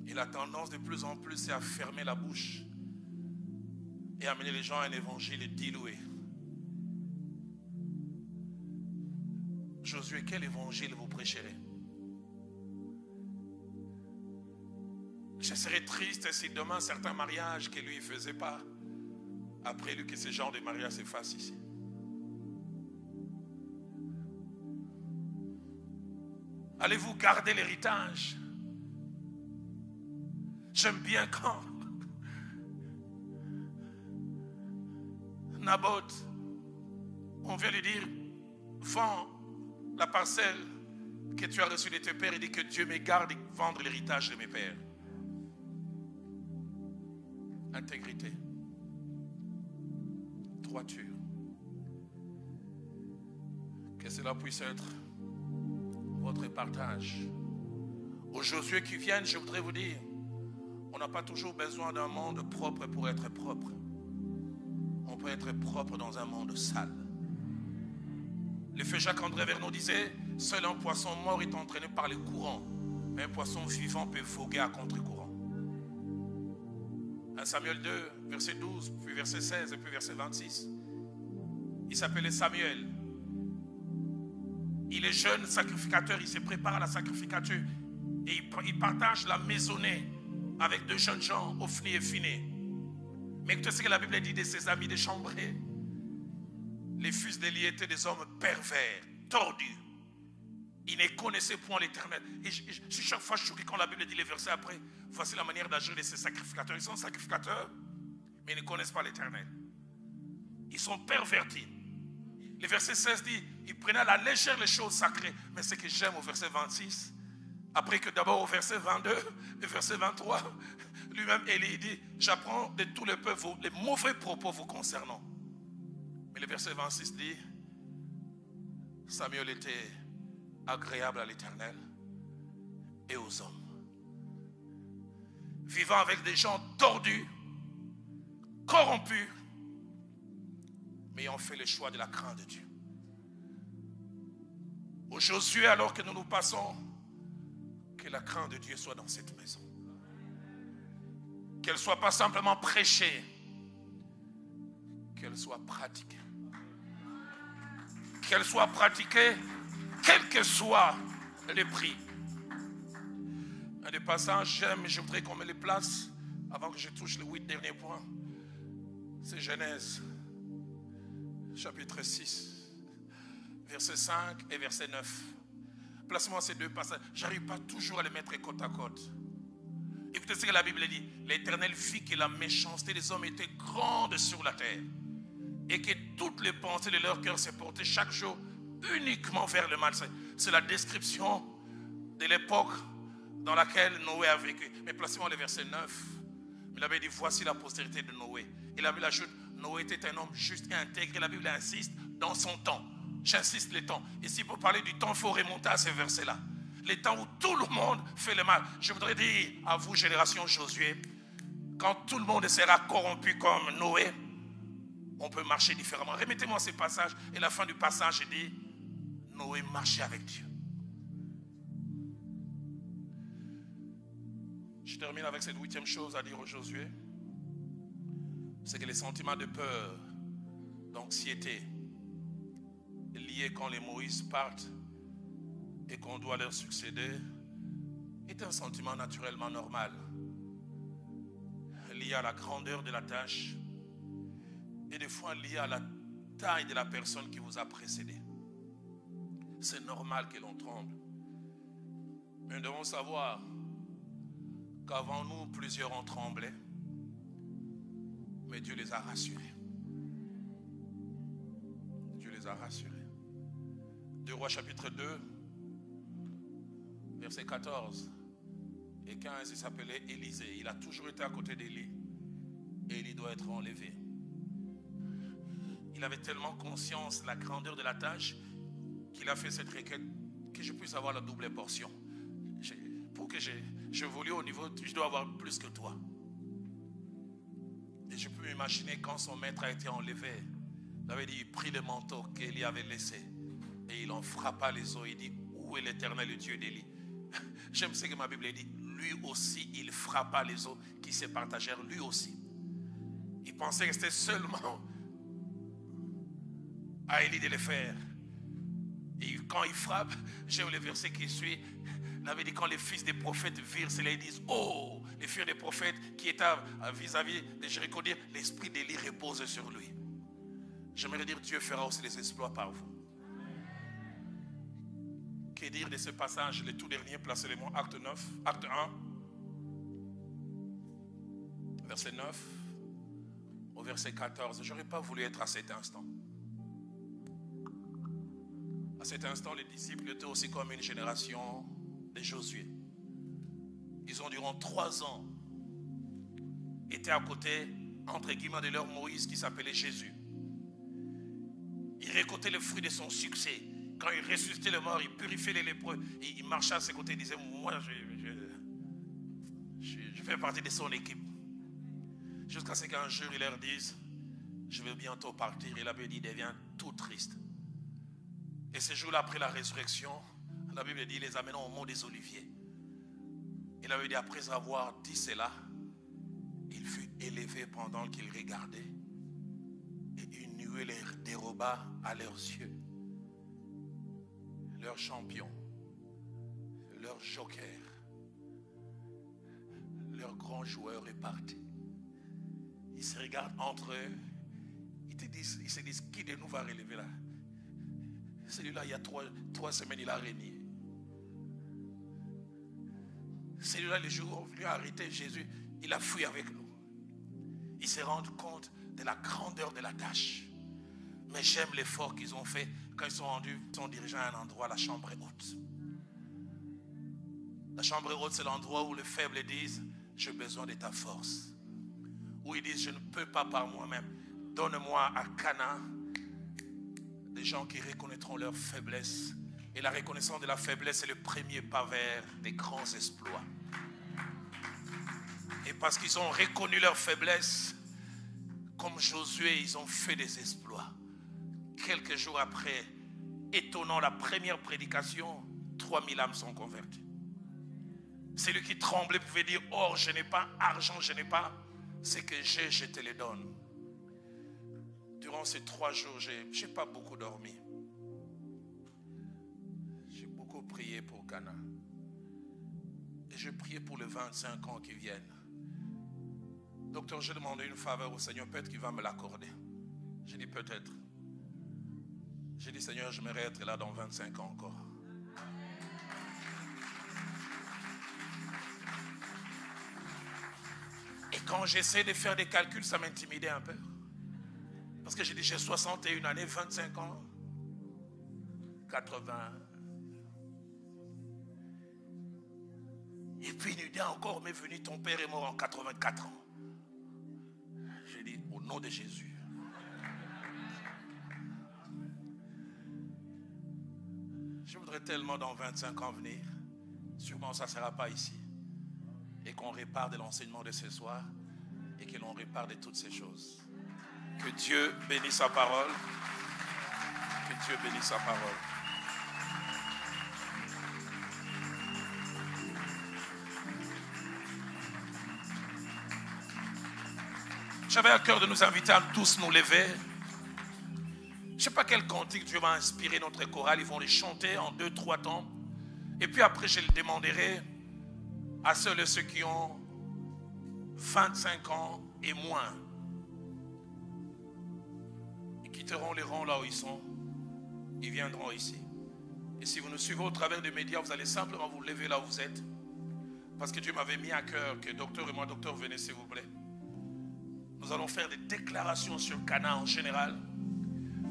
Et la tendance de plus en plus, c'est à fermer la bouche et amener les gens à un évangile dilué. Josué, quel évangile vous prêcherez? Je serais triste si demain certains mariages que lui ne faisait pas, après lui, que ce genre de mariage se fasse ici. Allez-vous garder l'héritage? J'aime bien quand Naboth, on vient lui dire, vends la parcelle que tu as reçue de tes pères. Il dit que Dieu me garde de vendre l'héritage de mes pères. Intégrité, droiture. Que cela puisse être votre partage. Aux Josué qui viennent, je voudrais vous dire, on n'a pas toujours besoin d'un monde propre pour être propre. On peut être propre dans un monde sale. Le feu Jacques-André Vernon disait, seul un poisson mort est entraîné par les courants, mais un poisson vivant peut voguer à contre-courant. 1 Samuel 2, verset 12, puis verset 16 et puis verset 26. Il s'appelait Samuel. Il est jeune sacrificateur, il se prépare à la sacrificature et il partage la maisonnée avec deux jeunes gens, Ophni et Phiné. Mais écoutez ce que la Bible dit de ses amis de chambrée. Les fils d'Élie étaient des hommes pervers, tordus. Ils ne connaissaient point l'Éternel. Et chaque fois choqué quand la Bible dit les versets après, voici la manière d'agir de ces sacrificateurs. Ils sont sacrificateurs, mais ils ne connaissent pas l'Éternel. Ils sont pervertis. Le verset 16 dit, ils prenaient à la légère les choses sacrées. Mais ce que j'aime au verset 26, après que d'abord au verset 22 et verset 23, lui-même Élie dit, j'apprends de tous les peuples les mauvais propos vous concernant. Mais le verset 26 dit, Samuel était agréable à l'Éternel et aux hommes. Vivant avec des gens tordus, corrompus, mais ayant fait le choix de la crainte de Dieu. Au Josué, alors que nous nous passons, que la crainte de Dieu soit dans cette maison. Qu'elle ne soit pas simplement prêchée, qu'elle soit pratiquée. Qu'elle soit pratiquée, quel que soit le prix. Un des passages, je voudrais qu'on me les place avant que je touche les 8 derniers points. C'est Genèse, chapitre 6, verset 5 et verset 9. Place-moi ces deux passages. Je n'arrive pas toujours à les mettre côte à côte. Écoutez ce que la Bible dit. L'Éternel vit que la méchanceté des hommes était grande sur la terre et que toutes les pensées de leur cœur se portaient chaque jour uniquement vers le mal. C'est la description de l'époque dans laquelle Noé a vécu. Mais placez-moi le verset 9. Il avait dit, voici la postérité de Noé. Et la Bible ajoute, Noé était un homme juste et intègre. Et la Bible insiste dans son temps. J'insiste les temps. Et si pour parler du temps, il faut remonter à ces versets-là. Les temps où tout le monde fait le mal. Je voudrais dire à vous, génération Josué, quand tout le monde sera corrompu comme Noé, on peut marcher différemment. Remettez-moi ces passages. Et la fin du passage dit, Noé marchait avec Dieu. Je termine avec cette 8e chose à dire aux Josué. C'est que les sentiments de peur, d'anxiété, liés quand les Moïse partent et qu'on doit leur succéder, est un sentiment naturellement normal, lié à la grandeur de la tâche et des fois lié à la taille de la personne qui vous a précédé. C'est normal que l'on tremble. Mais nous devons savoir qu'avant nous, plusieurs ont tremblé, mais Dieu les a rassurés. Dieu les a rassurés. 2 Rois chapitre 2, verset 14 et 15, il s'appelait Élisée. Il a toujours été à côté d'Élie et Élie doit être enlevé. Il avait tellement conscience de la grandeur de la tâche qu'il a fait cette requête que je puisse avoir la double portion. Pour que j'évolue au niveau, je dois avoir plus que toi. Et je peux m'imaginer quand son maître a été enlevé, il avait dit, il prit le manteau qu'Élie avait laissé et il en frappa les os. Il dit, où est l'Éternel, le Dieu d'Élie? J'aime ce que ma Bible dit. Lui aussi, il frappa les os qui se partagèrent, lui aussi. Il pensait que c'était seulement à Élie de le faire. Et quand il frappe, j'aime le verset qui suit. Il avait dit, quand les fils des prophètes virent cela, ils disent, oh, les fils des prophètes qui étaient vis-à-vis de Jéricho, dire, l'esprit d'Élie repose sur lui. J'aimerais dire, Dieu fera aussi des exploits par vous. Que dire de ce passage, le tout dernier, placez-le-moi, acte 9, acte 1, verset 9 au verset 14. Je n'aurais pas voulu être à cet instant. À cet instant, les disciples étaient aussi comme une génération de Josué. Ils ont durant 3 ans été à côté, entre guillemets, de leur Moïse qui s'appelait Jésus. Ils récoltaient le fruit de son succès. Quand il ressuscitait les morts, il purifiait les lépreux. Et il marchait à ses côtés et disait, moi, je fais partie de son équipe. Jusqu'à ce qu'un jour, il leur dise, je vais bientôt partir. Et la Bible dit, il devient tout triste. Et ce jour-là, après la résurrection, la Bible dit, les amenant au mont des Oliviers. Il avait dit, après avoir dit cela, il fut élevé pendant qu'il regardait. Et une nuée les déroba à leurs yeux. Leur champion, leur joker, leur grand joueur est parti. Ils se regardent entre eux. Ils se disent, qui de nous va relever là? Celui-là, il y a 3 semaines, il a régné. Celui-là, le jour où on est venu arrêter Jésus, il a fui avec nous. Ils se rendent compte de la grandeur de la tâche. Mais j'aime l'effort qu'ils ont fait quand ils sont dirigés à un endroit, la chambre haute. La chambre haute, c'est l'endroit où les faibles disent, j'ai besoin de ta force. Où ils disent, je ne peux pas par moi-même. Donne-moi à Cana des gens qui reconnaîtront leur faiblesse. Et la reconnaissance de la faiblesse est le premier pas vers des grands exploits. Et parce qu'ils ont reconnu leur faiblesse, comme Josué, ils ont fait des exploits. Quelques jours après, étonnant la première prédication, 3000 âmes sont converties. Celui qui tremblait pouvait dire, or je n'ai pas, argent je n'ai pas, ce que j'ai, je te le donne. Durant ces 3 jours, je n'ai pas beaucoup dormi. J'ai beaucoup prié pour Cana. Et je priais pour les 25 ans qui viennent. Docteur, j'ai demandé une faveur au Seigneur, peut-être qu'il va me l'accorder. J'ai dit peut-être. J'ai dit Seigneur, j'aimerais être là dans 25 ans encore. Et quand j'essaie de faire des calculs, ça m'intimidait un peu. Parce que j'ai dit j'ai 61 années, 25 ans, 80. Et puis une idée encore m'est venue, ton père est mort en 84 ans. J'ai dit au nom de Jésus. Je voudrais tellement dans 25 ans venir. Sûrement ça ne sera pas ici. Et qu'on répare de l'enseignement de ce soir. Et que l'on répare de toutes ces choses. Que Dieu bénisse sa parole. Que Dieu bénisse sa parole. J'avais à cœur de nous inviter à tous nous lever. Je ne sais pas quel cantique Dieu va inspirer notre chorale. Ils vont les chanter en 2-3 temps. Et puis après, je le demanderai à ceux et ceux qui ont 25 ans et moins. Ils quitteront les rangs là où ils sont. Ils viendront ici. Et si vous nous suivez au travers des médias, vous allez simplement vous lever là où vous êtes. Parce que Dieu m'avait mis à cœur que docteur et moi, docteur, venez s'il vous plaît. Nous allons faire des déclarations sur Cana en général.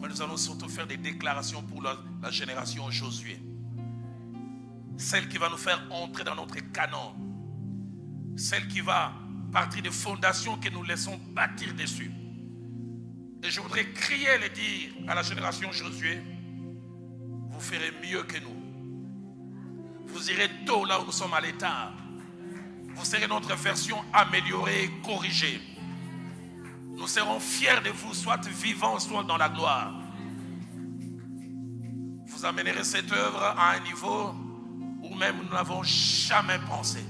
Mais nous allons surtout faire des déclarations pour la génération Josué. Celle qui va nous faire entrer dans notre canon. Celle qui va partir des fondations que nous laissons bâtir dessus. Et je voudrais crier et dire à la génération Josué, vous ferez mieux que nous. Vous irez tôt là où nous sommes à l'état. Vous serez notre version améliorée et corrigée. Nous serons fiers de vous, soit vivants, soit dans la gloire. Vous amènerez cette œuvre à un niveau où même nous n'avons jamais pensé.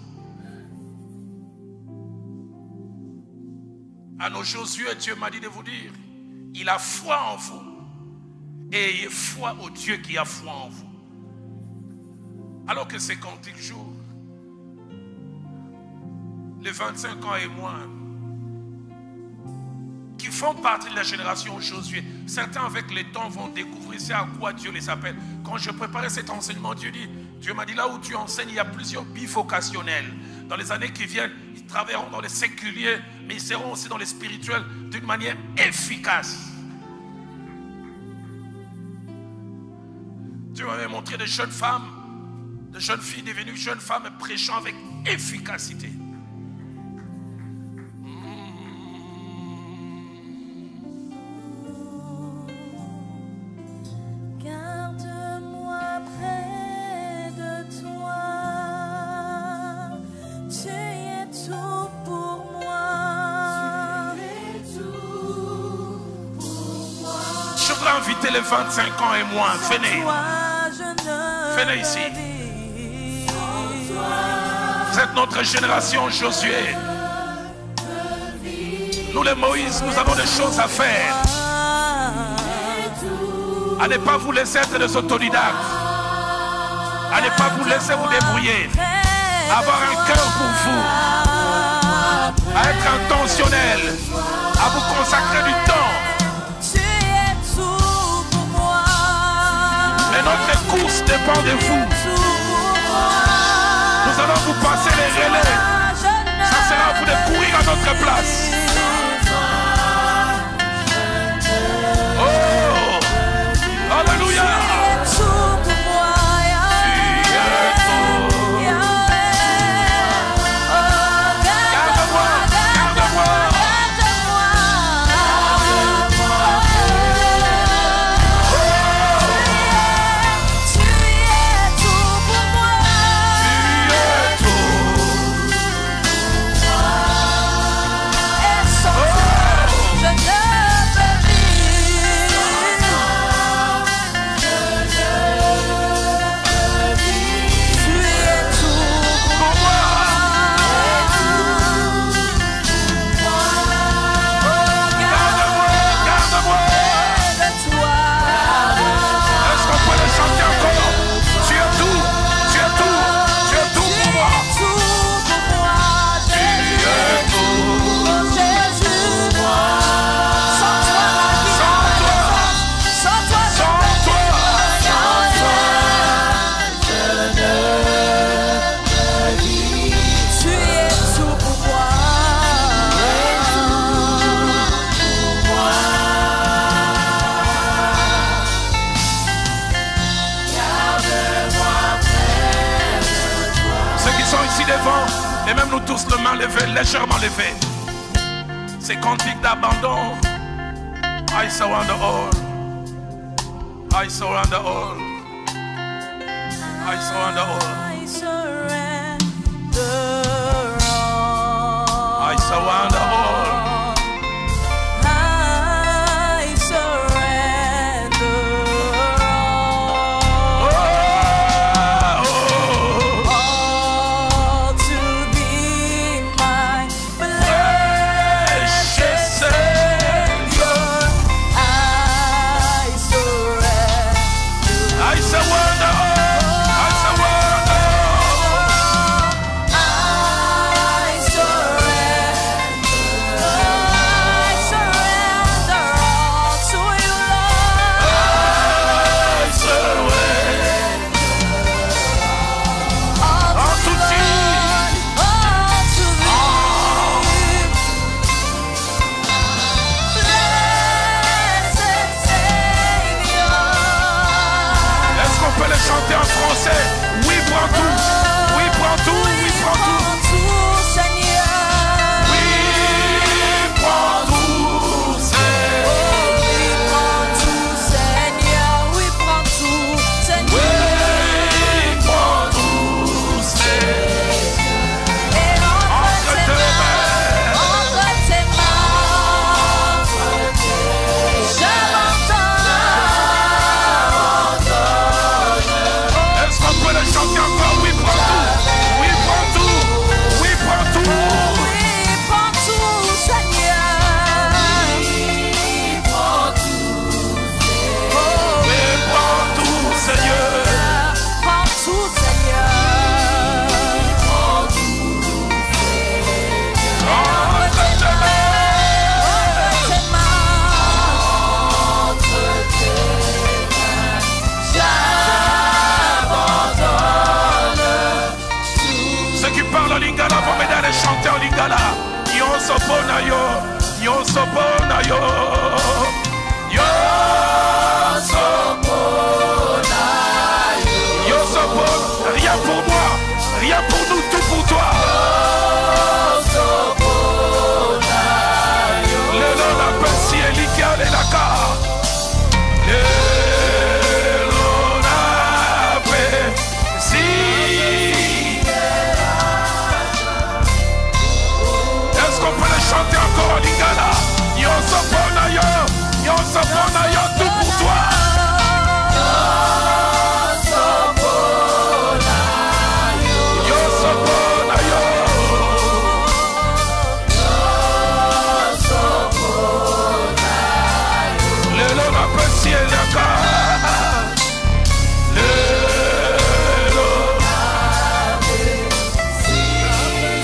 À nos Josué, Dieu m'a dit de vous dire, il a foi en vous. Et ayez foi au Dieu qui a foi en vous. Alors que ces cantiques jouent, les 25 ans et moins, qui font partie de la génération Josué. Certains avec le temps vont découvrir c'est à quoi Dieu les appelle. Quand je préparais cet enseignement, Dieu m'a dit là où tu enseignes, il y a plusieurs bifocationnels. Dans les années qui viennent, ils travailleront dans les séculiers, mais ils seront aussi dans les spirituels d'une manière efficace. Dieu m'avait montré de jeunes femmes, de jeunes filles devenues jeunes femmes prêchant avec efficacité. Les 25 ans et moins, venez. Venez ici. Vous êtes notre génération Josué. Nous les Moïse, nous avons des choses à faire. À ne pas vous laisser être des autodidactes. À ne pas vous laisser vous débrouiller. Avoir un cœur pour vous. À être intentionnel. À vous consacrer du temps. Mais notre course dépend de vous. Nous allons vous passer les relais. Ça sera à vous de courir à notre place. Oh, alléluia. tous les mains levées, légèrement levées. Ces cantiques d'abandon. I surrender all. I surrender all. I surrender all. I surrender all. I surrender all. I surrender all. All to Thee, my blessed Savior. I surrender. I surrender all. I surrender all. I surrender. I surrender all to You, Lord. I surrender. All All to to Thee, Thee. all to Thee. Blessed Savior. Est-ce qu'on peut les chanter en français? Oui, prends tout. Oui, prends tout. Oui, prends tout. Prends tout, Seigneur. Oui, prends tout. C'est. Oui, prends tout, Seigneur. Oui, prends tout, Seigneur. Oui, prends tout. C'est. Et entre Entre tes tes mains, mains. entre tes mains, j'abandonne. Est-ce qu'on peut les chanter encore? Oui, prends tout. Oui, prends tout. Oui, prends tout. Oui, prends tout, Seigneur. Oui, prends tout, Seigneur. Oui, prends tout, Seigneur. Prends tout, Seigneur. Prends tout, Seigneur. Entre tes mains. Entre tes mains, j'abandonne tout. Ceux qui parlent en lingala vont m'aider à les chanter en lingala. Yon sopona yo, yon sopona yo, yon sopona yo, yon sopona. Rien pour moi, rien pour nous, tout pour toi. Le nom la pensi et l'Ikial et la car. Le nom la pensi. Est-ce qu'on peut les chanter encore en lingala? Yo sopona yo, tout pour toi. Yo sopona yo. Le long la pensi et la car. Le long.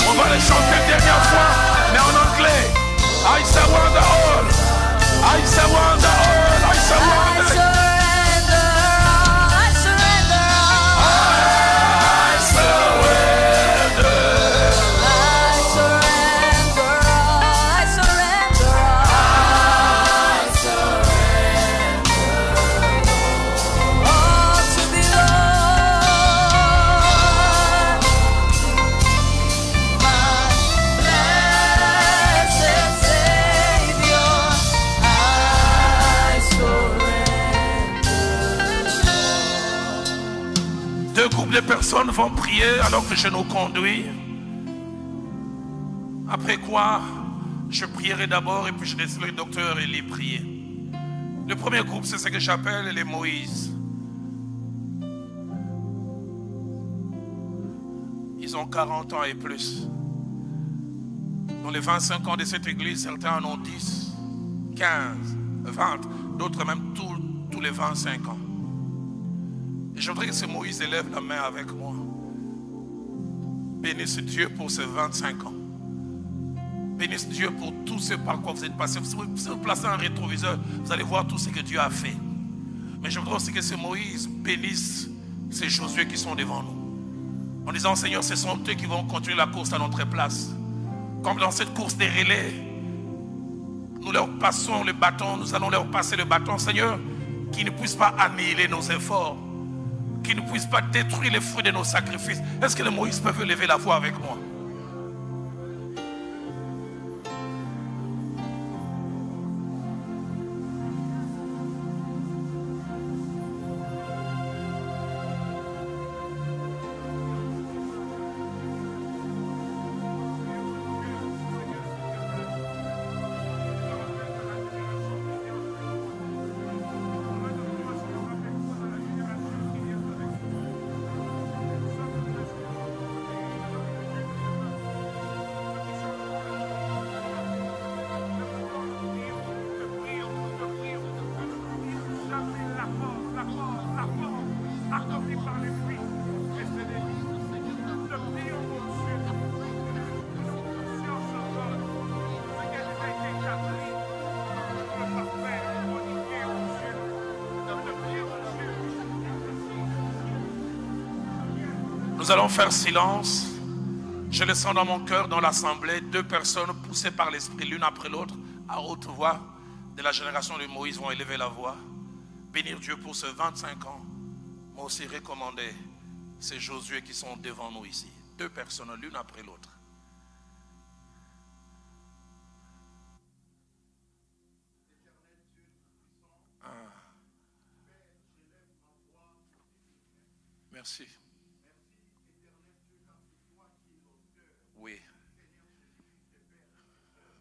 On va les chanter une dernière fois, mais en anglais. I surrender all. I surrender all. I I surrender. surrender all. I surrender all. I surrender. I surrender all. I surrender all. All to Thee, Lord. My blessed Savior. I surrender. Deux groupes de personnes vont prier alors que je nous conduis. Après quoi, je prierai d'abord et puis je laisserai le docteur Elie prier. Le premier groupe, c'est ce que j'appelle les Moïse. Ils ont 40 ans et plus. Dans les 25 ans de cette église, certains en ont 10, 15, 20, d'autres même tous les 25 ans. Et je voudrais que ce Moïse élève la main avec moi. Bénisse Dieu pour ces 25 ans. Bénisse Dieu pour tout ce par quoi vous êtes passé. Si vous placez un rétroviseur, vous allez voir tout ce que Dieu a fait. Mais je voudrais aussi que ce Moïse bénisse ces Josué qui sont devant nous. En disant, Seigneur, ce sont eux qui vont continuer la course à notre place. Comme dans cette course des relais, nous leur passons le bâton, nous allons leur passer le bâton. Seigneur, qu'ils ne puissent pas annihiler nos efforts, qu'ils ne puissent pas détruire les fruits de nos sacrifices. Est-ce que le Moïse peut lever la voix avec moi? Nous allons faire silence. Je le sens dans mon cœur, dans l'assemblée, 2 personnes poussées par l'esprit l'une après l'autre, à haute voix, de la génération de Moïse vont élever la voix, bénir Dieu pour ce 25 ans, mais aussi recommander ces Josué qui sont devant nous ici. 2 personnes l'une après l'autre. Merci. Oui.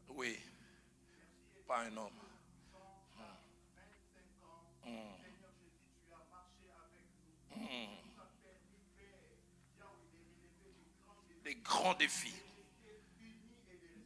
Oui. Pas un homme. Des grands défis.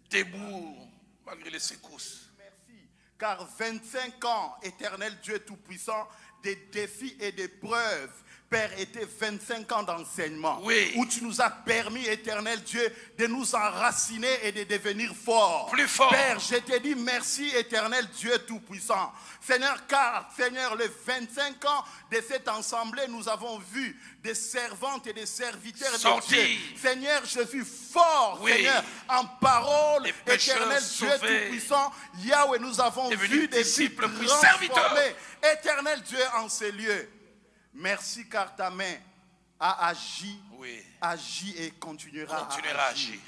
Debout, malgré les secousses. Merci. Car 25 ans, éternel Dieu Tout-Puissant, des défis et des preuves. Père, était 25 ans d'enseignement, oui, où tu nous as permis, éternel Dieu, de nous enraciner et de devenir forts. Plus fort. Père, je te dis merci, éternel Dieu Tout-Puissant. Seigneur, car, Seigneur, les 25 ans de cette assemblée, nous avons vu des servantes et des serviteurs de Dieu. Seigneur, je suis fort, oui, Seigneur, en parole, éternel Dieu Tout-Puissant. Yahweh, nous avons vu des disciples transformés, éternel Dieu, en ces lieux. Merci car ta main a agi, oui, agi et continuera à agir.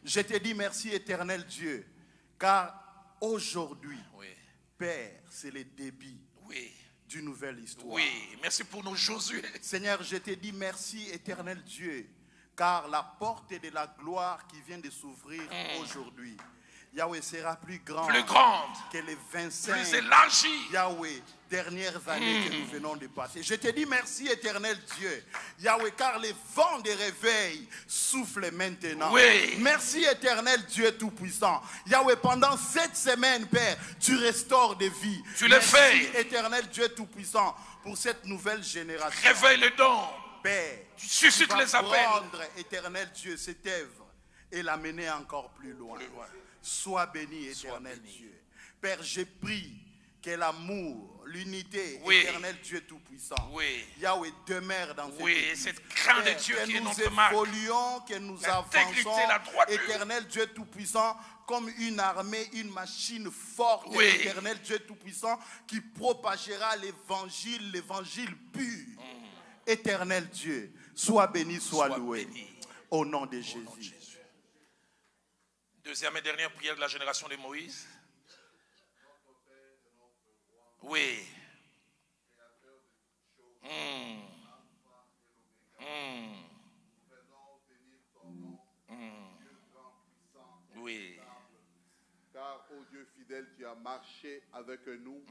Je te dis merci éternel Dieu, car aujourd'hui, oui, Père, c'est le début, oui, d'une nouvelle histoire. Oui, merci pour nos Josué. Seigneur, je te dis merci éternel Dieu, car la porte de la gloire qui vient de s'ouvrir aujourd'hui, Yahweh, sera plus grande que les 25 plus élargie, Yahweh, dernières années que nous venons de passer. Je te dis merci éternel Dieu, Yahweh, car les vents de réveil soufflent maintenant. Oui. Merci éternel Dieu Tout-Puissant. Yahweh, pendant cette semaine, Père, tu restaures des vies. Tu le fais. Merci éternel Dieu Tout-Puissant pour cette nouvelle génération. Réveille le don. Père, tu suscites les appels. Prendre éternel Dieu cette œuvre et l'amener encore plus loin. Sois béni, éternel Dieu. Père, j'ai prie que l'amour, l'unité, oui, éternel Dieu Tout-Puissant, oui, Yahweh, demeure dans cette église. Cette crainte de Dieu qui est notre marque. Que nous évoluions, que nous avançons, éternel Dieu Tout-Puissant, comme une armée, une machine forte, oui, éternel Dieu Tout-Puissant, qui propagera l'évangile pur. Éternel Dieu, sois béni, sois loué. Béni. Au nom de Jésus. Deuxième et dernière prière de la génération de Moïse. Oui. Oui. Car, ô Dieu fidèle, tu as marché avec nous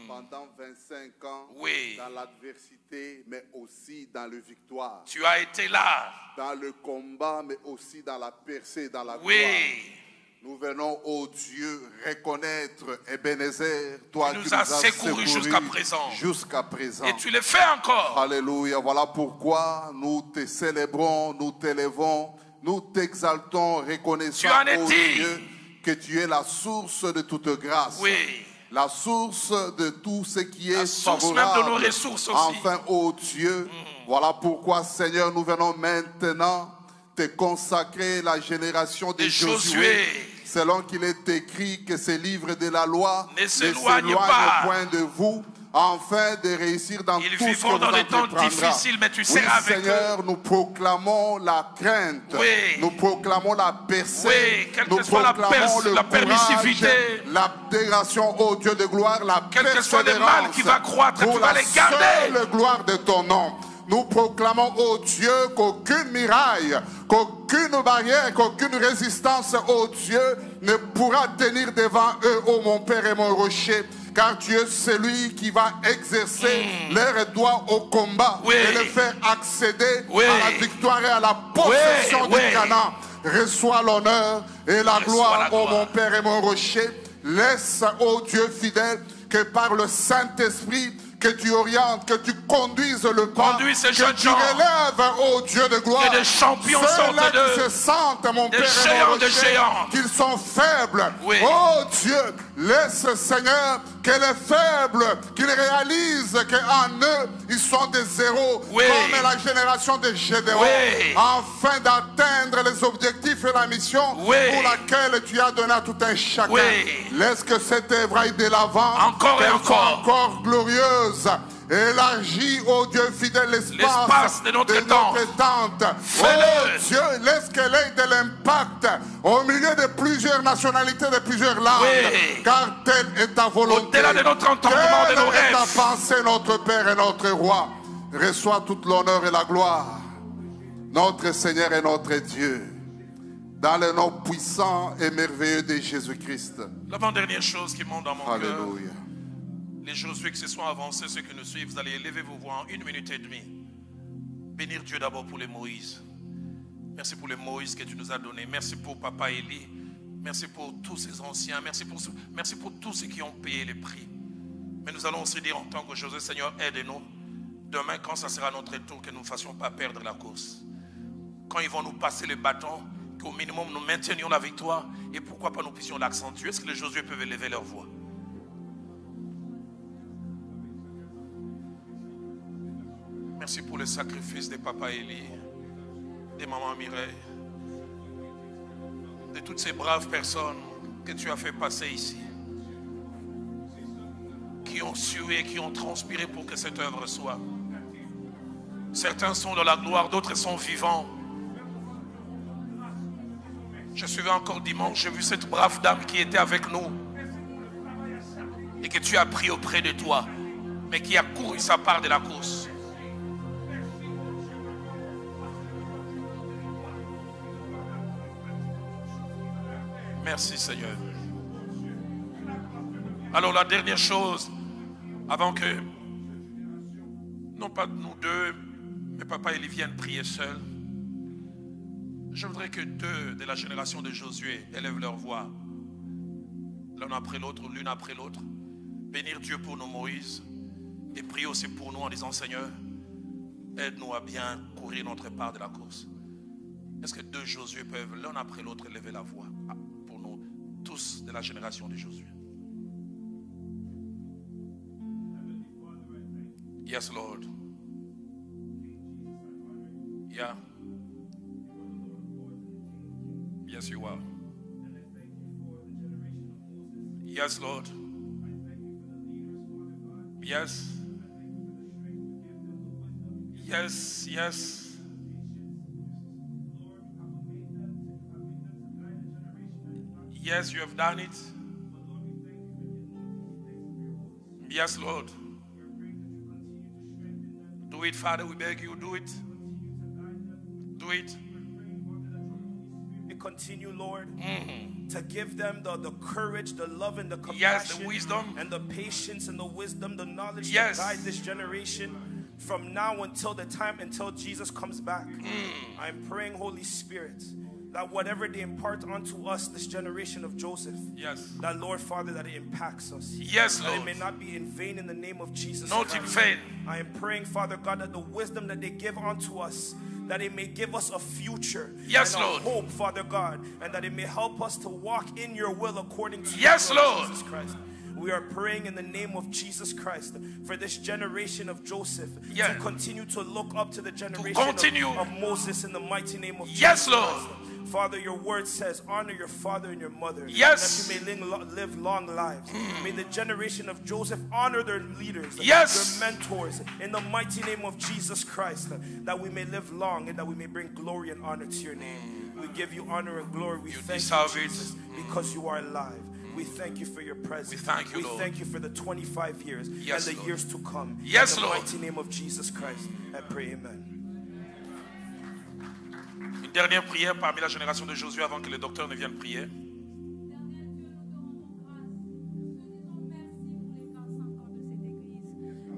pendant 25 ans, oui, dans l'adversité, mais aussi dans la victoire. Tu as été là. Dans le combat, mais aussi dans la percée, dans la oui, gloire. Nous venons, ô Dieu, reconnaître Ebenezer, toi qui nous as secouru jusqu'à présent. Jusqu'à présent. Et tu le fais encore. Alléluia. Voilà pourquoi nous te célébrons, nous t'élevons, nous t'exaltons, reconnaissant, ô Dieu, que tu es la source de toute grâce. Oui. La source de tout ce qui est la source favorable. Même de nos ressources aussi. Enfin, ô Dieu, voilà pourquoi, Seigneur, nous venons maintenant te consacrer la génération de Josué. Selon qu'il est écrit que ces livres de la loi ne s'éloignent pas point de vous, afin de réussir dans tout ce que vous dans des temps difficiles, mais tu seras avec Seigneur, eux. Nous proclamons la crainte, oui, nous proclamons la percée, oui, nous proclamons la permissivité, l'abnégation, ô Dieu de gloire, la quel que soit le mal qui va croître, pour tu vas les garder. La seule gloire de ton nom. Nous proclamons, ô Dieu, qu'aucune muraille, qu'aucune barrière, qu'aucune résistance, ô Dieu, ne pourra tenir devant eux, ô mon Père et mon rocher. Car tu es celui qui va exercer leur droit au combat, oui, et les faire accéder, oui, à la victoire et à la possession, oui, du Canaan. Reçois l'honneur et la gloire, ô mon Père et mon rocher. Laisse, ô Dieu fidèle, que par le Saint-Esprit, que tu orientes, que tu conduises le pas, Conduis ces que jeunes tu gens. relèves, ô Dieu de gloire, Que des champions ceux-là sortent d'eux. qui se sentent, mon Des Père et géants, mon des rocher, géants. qu'ils sont faibles. Oui. Oh Dieu, laisse, Seigneur, que les faibles, qu'ils réalisent qu'en eux, ils sont des héros, Oui. comme la génération de Gédéon, Oui. afin d'atteindre les objectifs et la mission Oui. pour laquelle tu as donné à tout un chacun. Oui. Laisse que cette œuvre aille de l'avant, Encore et qu'elle soit encore. encore glorieuse. Élargis, ô Dieu fidèle, L'espace de notre tente. Fais-le. Oh Dieu, laisse qu'elle ait de l'impact au milieu de plusieurs nationalités, de plusieurs langues. Oui. Car telle est ta volonté. Au-delà de notre entendement, de Telle nos est ta rêves. pensée, notre Père et notre Roi. Reçois toute l'honneur et la gloire, notre Seigneur et notre Dieu, dans le nom puissant et merveilleux de Jésus-Christ. L'avant-dernière chose qui monte dans mon cœur. Alléluia. Les Josué qui se sont avancés, ceux qui nous suivent, vous allez élever vos voix en 1 minute et demie. Bénir Dieu d'abord pour les Moïse. Merci pour les Moïse que tu nous as donnés. Merci pour Papa Élie. Merci pour tous ces anciens. Merci pour tous ceux qui ont payé les prix. Mais nous allons aussi dire en tant que Josué, Seigneur, aide-nous. Demain, quand ça sera notre tour, que nous ne fassions pas perdre la course. Quand ils vont nous passer le bâton, qu'au minimum nous maintenions la victoire. Et pourquoi pas nous puissions l'accentuer. Est-ce que les Josué peuvent élever leur voix? Merci pour le sacrifice de Papa Élie, de Maman Mireille, de toutes ces braves personnes que tu as fait passer ici, qui ont sué, qui ont transpiré pour que cette œuvre soit. Certains sont dans la gloire, d'autres sont vivants. Je suivais encore dimanche, j'ai vu cette brave dame qui était avec nous et que tu as pris auprès de toi, mais qui a couru sa part de la course. Merci Seigneur. Alors la dernière chose, avant que, non pas nous deux, mais Papa Élie vienne prier seul, je voudrais que deux de la génération de Josué élèvent leur voix, l'un après l'autre, l'une après l'autre, bénir Dieu pour nos Moïse et prier aussi pour nous en disant Seigneur, aide-nous à bien courir notre part de la course. Est-ce que deux Josué peuvent l'un après l'autre élever la voix pour nous, tous de la génération de Josué? Yes, Lord. Yeah. Yes, you are. Yes, Lord. Yes. Yes, yes. Yes, you have done it. Yes, Lord. Do it, Father, we beg you, do it. Do it. We continue, Lord, to give them the courage, the love, and the compassion. Yes, the wisdom. And the patience and the wisdom, the knowledge Yes. to guide this generation from now until the time until Jesus comes back. I'm praying, Holy Spirit, that whatever they impart unto us, this generation of Joseph, Yes. that Lord Father, that it impacts us. Yes, That it Lord. may not be in vain in the name of Jesus Not Christ. in vain. I am praying, Father God, that the wisdom that they give unto us, that it may give us a future Yes, and a Lord. hope, Father God, and that it may help us to walk in your will according to Yes, your will, Lord. Jesus Christ. We are praying in the name of Jesus Christ for this generation of Joseph Yeah. to continue to look up to the generation continue. of Moses in the mighty name of Yes, Jesus Lord. Christ. Father, your word says, honor your father and your mother, Yes. that you may live long lives. May the generation of Joseph honor their leaders, Yes. their mentors, in the mighty name of Jesus Christ, that we may live long and that we may bring glory and honor to your name. We give you honor and glory. We thank deserve you, it. Jesus, because you are alive. We thank you for your presence. We thank you, Lord. thank you for the 25 years Yes, and the Lord. years to come. Yes, in the Lord. mighty name of Jesus Christ, I pray, amen. Une dernière prière parmi la génération de Josué avant que le docteur ne vienne prier.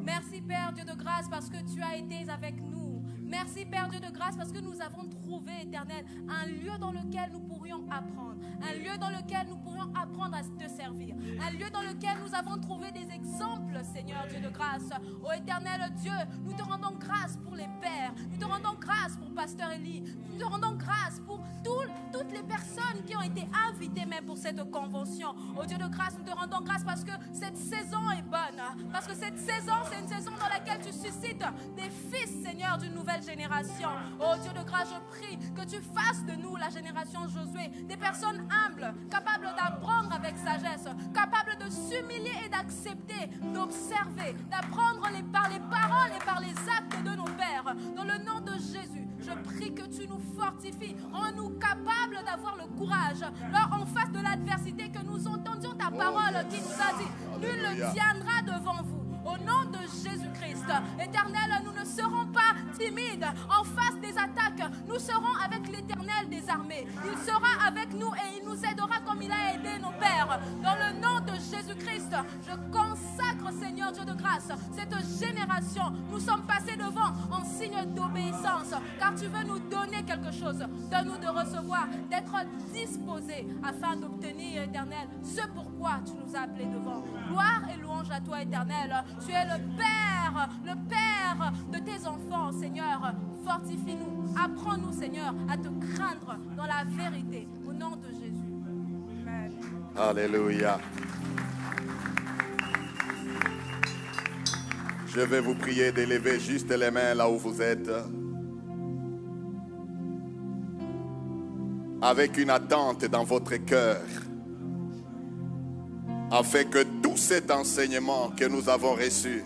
Merci Père Dieu de grâce parce que tu as été avec nous. Merci Père Dieu de grâce parce que nous avons trouvé, Éternel, un lieu dans lequel nous pourrions apprendre. Un lieu dans lequel nous pourrions apprendre à te servir. un lieu dans lequel nous avons trouvé des exemples, Seigneur Dieu de grâce. Ô éternel Dieu, nous te rendons grâce pour les pères, nous te rendons grâce pour Pasteur Élie, nous te rendons grâce pour toutes les personnes qui ont été invitées même pour cette convention. Ô Dieu de grâce, nous te rendons grâce parce que cette saison est bonne, parce que cette saison, c'est une saison dans laquelle tu suscites des fils, Seigneur, d'une nouvelle génération. Ô Dieu de grâce, je prie que tu fasses de nous, la génération Josué, des personnes humbles, capables d'apprendre avec sagesse, capables de s'humilier et d'accepter, d'observer, d'apprendre par les paroles et par les actes de nos pères. Dans le nom de Jésus, je prie que tu nous fortifies, rends-nous capables d'avoir le courage, lors en face de l'adversité, que nous entendions ta parole qui nous a dit, nul ne tiendra devant vous. Au nom de Jésus-Christ, éternel, nous ne serons pas timides en face des attaques. Nous serons avec l'Éternel des armées. Il sera avec nous et il nous aidera comme il a aidé nos pères. Dans le nom de Jésus-Christ, je consacre, Seigneur Dieu de grâce, cette génération. Nous sommes passés devant en signe d'obéissance, car tu veux nous donner quelque chose. Donne-nous de recevoir, d'être disposés afin d'obtenir, éternel, ce pourquoi tu nous as appelés devant. Gloire et louange à toi, éternel. Tu es le Père de tes enfants, Seigneur. Fortifie-nous, apprends-nous, Seigneur, à te craindre dans la vérité, au nom de Jésus. Amen. Alléluia. Je vais vous prier d'élever juste les mains là où vous êtes, avec une attente dans votre cœur, afin que tout cet enseignement que nous avons reçu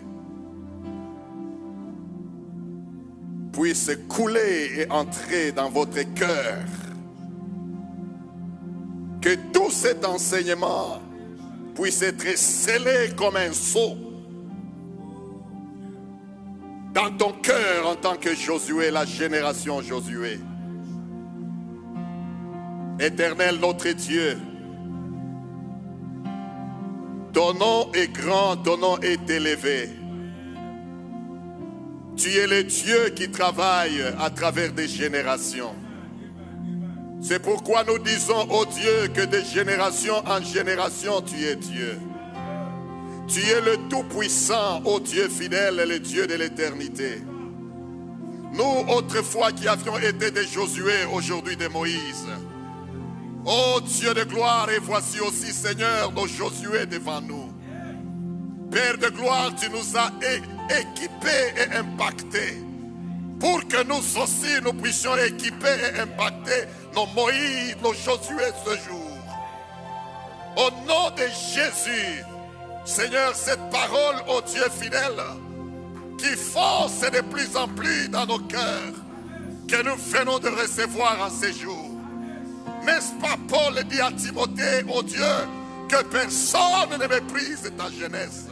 puisse couler et entrer dans votre cœur. Que tout cet enseignement puisse être scellé comme un sceau dans ton cœur en tant que Josué, la génération Josué. Éternel notre Dieu, ton nom est grand, ton nom est élevé. Tu es le Dieu qui travaille à travers des générations. C'est pourquoi nous disons au Dieu que de génération en génération, tu es Dieu. Tu es le Tout-Puissant, ô Dieu fidèle, le Dieu de l'éternité. Nous, autrefois qui avions été des Josué, aujourd'hui des Moïse. Ô Dieu de gloire, et voici aussi, Seigneur, nos Josué devant nous. Père de gloire, tu nous as équipés et impactés pour que nous aussi, nous puissions équiper et impacter nos Moïse, nos Josué ce jour. Au nom de Jésus, Seigneur, cette parole, ô Dieu fidèle, qui fonce de plus en plus dans nos cœurs, que nous venons de recevoir en ces jours. N'est-ce pas Paul dit à Timothée, ô Dieu, que personne ne méprise ta jeunesse.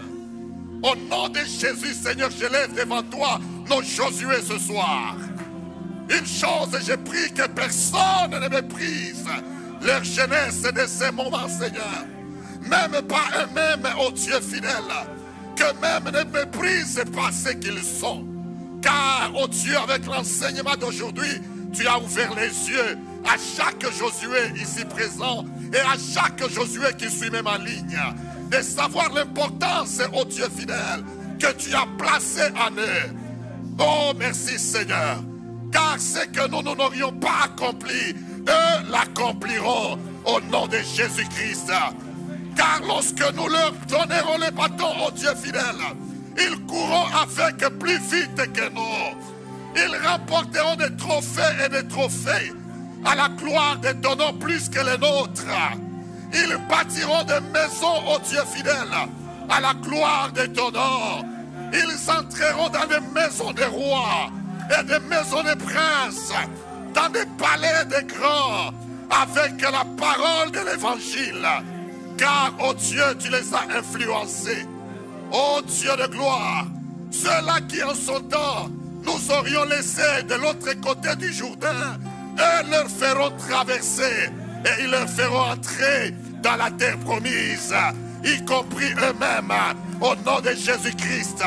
Au nom de Jésus, Seigneur, je lève devant toi nos Josué ce soir. Une chose, j'ai pris que personne ne méprise leur jeunesse de ces moments, Seigneur. Même pas eux-mêmes, ô Dieu fidèle, que même ne méprisent pas ce qu'ils sont. Car, ô Dieu, avec l'enseignement d'aujourd'hui, tu as ouvert les yeux à chaque Josué ici présent et à chaque Josué qui suit même en ligne, de savoir l'importance, ô Dieu fidèle, que tu as placé en eux. Oh, merci Seigneur, car ce que nous n'aurions pas accompli, eux l'accompliront au nom de Jésus-Christ. Car lorsque nous leur donnerons les bâtons, ô Dieu fidèle, ils courront avec plus vite que nous. Ils remporteront des trophées et des trophées à la gloire de ton nom plus que les nôtres. Ils bâtiront des maisons, ô Dieu fidèle, à la gloire de ton nom. Ils entreront dans des maisons de rois et des maisons de princes, dans des palais de grands, avec la parole de l'évangile. Car, ô Dieu, tu les as influencés. Ô Dieu de gloire, ceux-là qui en son temps nous aurions laissés de l'autre côté du Jourdain, eux leur feront traverser et ils leur feront entrer dans la terre promise, y compris eux-mêmes, au nom de Jésus-Christ.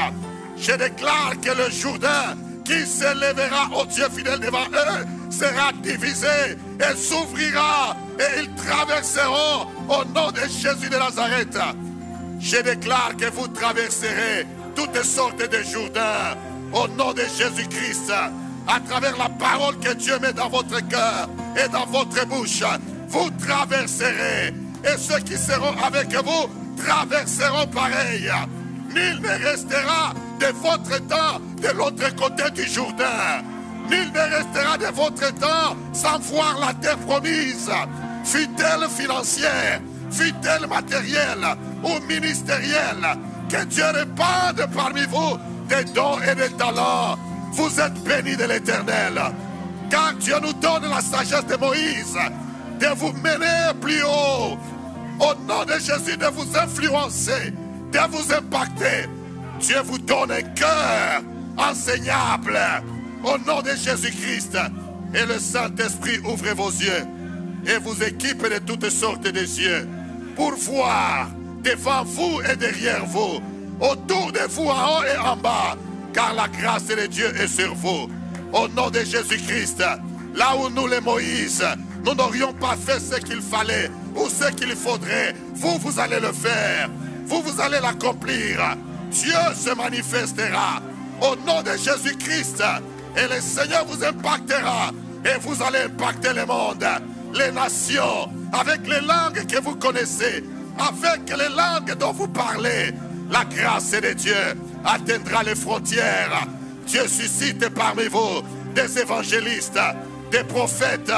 Je déclare que le Jourdain qui s'élèvera au Dieu fidèle devant eux sera divisée, elle s'ouvrira et ils traverseront au nom de Jésus de Nazareth. Je déclare que vous traverserez toutes sortes de Jourdains au nom de Jésus-Christ, à travers la parole que Dieu met dans votre cœur et dans votre bouche. Vous traverserez et ceux qui seront avec vous traverseront pareil. Nul ne restera de votre temps de l'autre côté du Jourdain. Nul ne restera de votre temps sans voir la terre promise, fût-elle financière, fût-elle matérielle ou ministérielle. Que Dieu répande parmi vous des dons et des talents. Vous êtes bénis de l'Éternel. Car Dieu nous donne la sagesse de Moïse de vous mener plus haut. Au nom de Jésus, de vous influencer, de vous impacter. Dieu vous donne un cœur enseignable. Au nom de Jésus-Christ. Et le Saint-Esprit ouvre vos yeux et vous équipe de toutes sortes de yeux pour voir devant vous et derrière vous, autour de vous, en haut et en bas, car la grâce de Dieu est sur vous. Au nom de Jésus-Christ, là où nous, les Moïse, nous n'aurions pas fait ce qu'il fallait ou ce qu'il faudrait, vous allez le faire. Vous allez l'accomplir. Dieu se manifestera au nom de Jésus-Christ et le Seigneur vous impactera et vous allez impacter le monde, les nations, avec les langues que vous connaissez, avec les langues dont vous parlez. La grâce de Dieu atteindra les frontières. Dieu suscite parmi vous des évangélistes, des prophètes,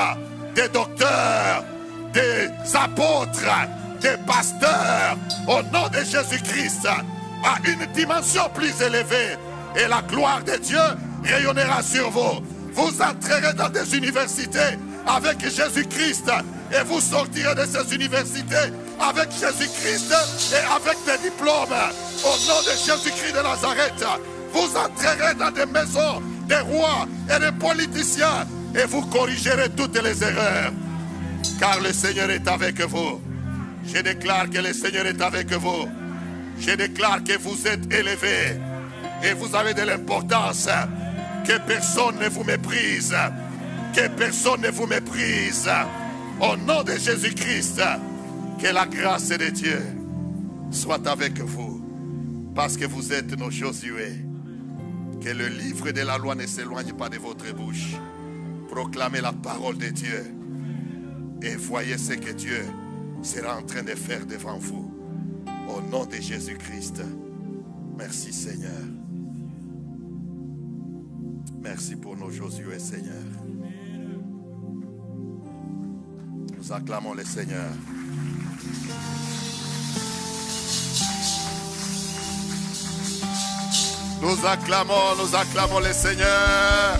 des docteurs, des apôtres, des pasteurs, au nom de Jésus-Christ, à une dimension plus élevée. Et la gloire de Dieu rayonnera sur vous. Vous entrerez dans des universités avec Jésus-Christ et vous sortirez de ces universités avec Jésus-Christ et avec des diplômes. Au nom de Jésus-Christ de Nazareth, vous entrerez dans des maisons des rois et des politiciens et vous corrigerez toutes les erreurs. Car le Seigneur est avec vous. Je déclare que le Seigneur est avec vous. Je déclare que vous êtes élevés et vous avez de l'importance. Que personne ne vous méprise. Que personne ne vous méprise. Au nom de Jésus-Christ, que la grâce de Dieu soit avec vous. Parce que vous êtes nos Josué. Que le livre de la loi ne s'éloigne pas de votre bouche. Proclamez la parole de Dieu. Et voyez ce que Dieu sera en train de faire devant vous. Au nom de Jésus-Christ. Merci Seigneur. Merci pour nos Josué, Seigneur. Nous acclamons le Seigneur. Nous acclamons le Seigneur.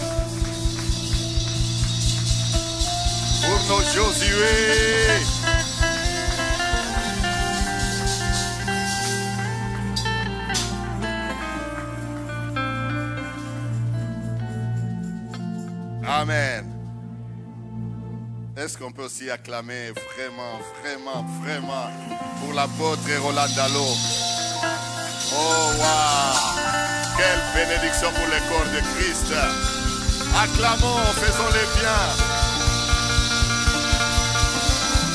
Pour nos Josué. Amen. Est-ce qu'on peut aussi acclamer vraiment pour l'apôtre Roland Dallot? Oh wow! Quelle bénédiction pour le corps de Christ. Acclamons, faisons-le bien.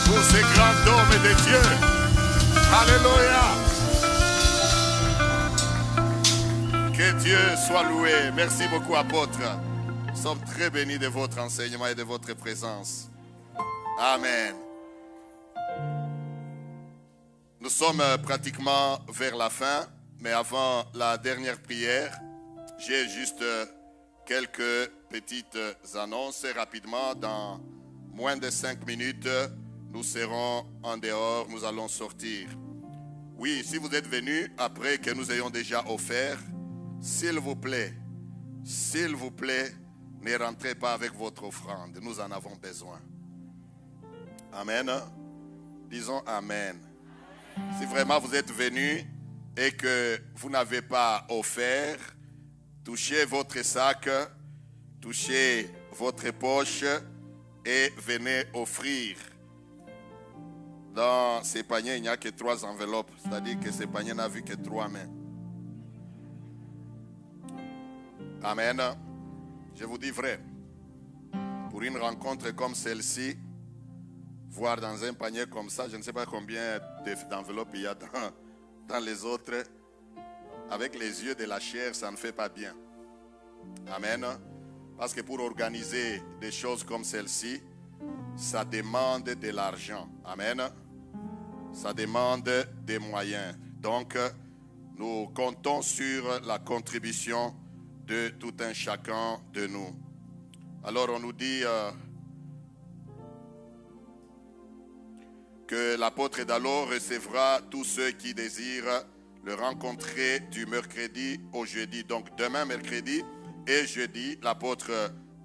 Pour ces grands hommes de Dieu. Alléluia. Que Dieu soit loué. Merci beaucoup, apôtre. Nous sommes très bénis de votre enseignement et de votre présence. Amen. Nous sommes pratiquement vers la fin, mais avant la dernière prière, j'ai juste quelques petites annonces rapidement. Dans moins de 5 minutes, nous serons en dehors, nous allons sortir. Oui, si vous êtes venus après que nous ayons déjà offert, s'il vous plaît, ne rentrez pas avec votre offrande. Nous en avons besoin. Amen. Disons Amen. Si vraiment vous êtes venus et que vous n'avez pas offert, touchez votre sac, touchez votre poche et venez offrir. Dans ces paniers, il n'y a que 3 enveloppes. C'est-à-dire que ces paniers n'a vu que 3 mains. Amen. Je vous dis vrai. Pour une rencontre comme celle-ci, voir dans un panier comme ça, je ne sais pas combien d'enveloppes il y a dans les autres. Avec les yeux de la chair, ça ne fait pas bien. Amen. Parce que pour organiser des choses comme celle-ci, ça demande de l'argent. Amen. Ça demande des moyens. Donc, nous comptons sur la contribution de tout un chacun de nous. Alors, on nous dit que l'apôtre Dallo recevra tous ceux qui désirent le rencontrer du mercredi au jeudi. Donc, demain, mercredi et jeudi, l'apôtre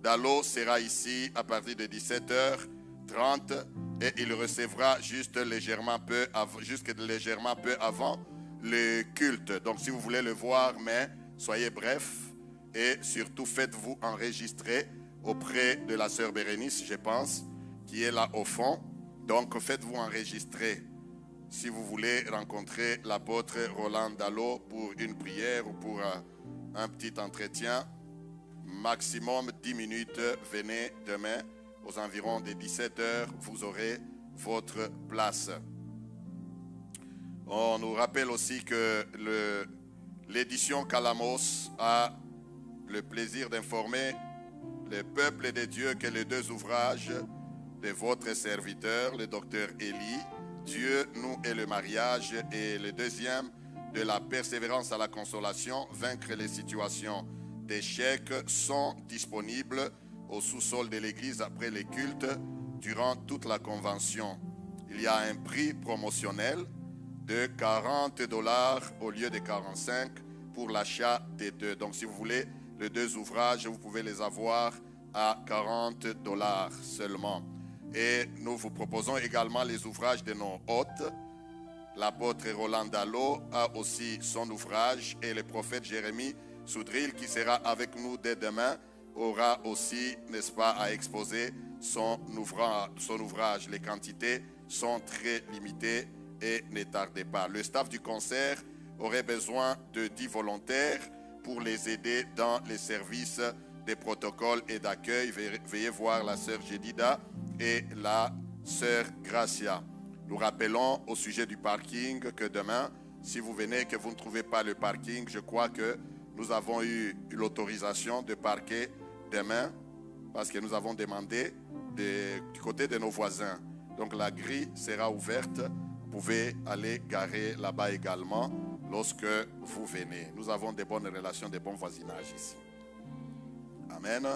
Dallo sera ici à partir de 17h30 et il recevra juste légèrement peu avant le culte. Donc, si vous voulez le voir, mais soyez bref et surtout faites-vous enregistrer auprès de la sœur Bérénice, je pense, qui est là au fond. Donc, faites-vous enregistrer si vous voulez rencontrer l'apôtre Roland Dallo pour une prière ou pour un petit entretien. Maximum 10 minutes, venez demain aux environs de 17h, vous aurez votre place. On nous rappelle aussi que l'édition Calamos a le plaisir d'informer le peuple de Dieu que les 2 ouvrages de votre serviteur, le docteur Élie, Dieu, nous et le mariage, et le deuxième, de la persévérance à la consolation, vaincre les situations d'échec, sont disponibles au sous-sol de l'église après les cultes durant toute la convention. Il y a un prix promotionnel de $40 au lieu de 45 pour l'achat des 2. Donc si vous voulez les 2 ouvrages, vous pouvez les avoir à $40 seulement. Et nous vous proposons également les ouvrages de nos hôtes. L'apôtre Roland Dallo a aussi son ouvrage et le prophète Jérémie Soudril, qui sera avec nous dès demain, aura aussi, n'est-ce pas, à exposer son ouvrage. Les quantités sont très limitées et ne tardez pas. Le staff du concert aurait besoin de 10 volontaires pour les aider dans les services des protocoles et d'accueil. Veuillez voir la sœur Jedida et la sœur Gracia. Nous rappelons au sujet du parking que demain, si vous venez et que vous ne trouvez pas le parking, je crois que nous avons eu l'autorisation de parquer demain parce que nous avons demandé du côté de nos voisins. Donc la grille sera ouverte. Vous pouvez aller garer là-bas également lorsque vous venez. Nous avons de bonnes relations, de bons voisinages ici. Amen.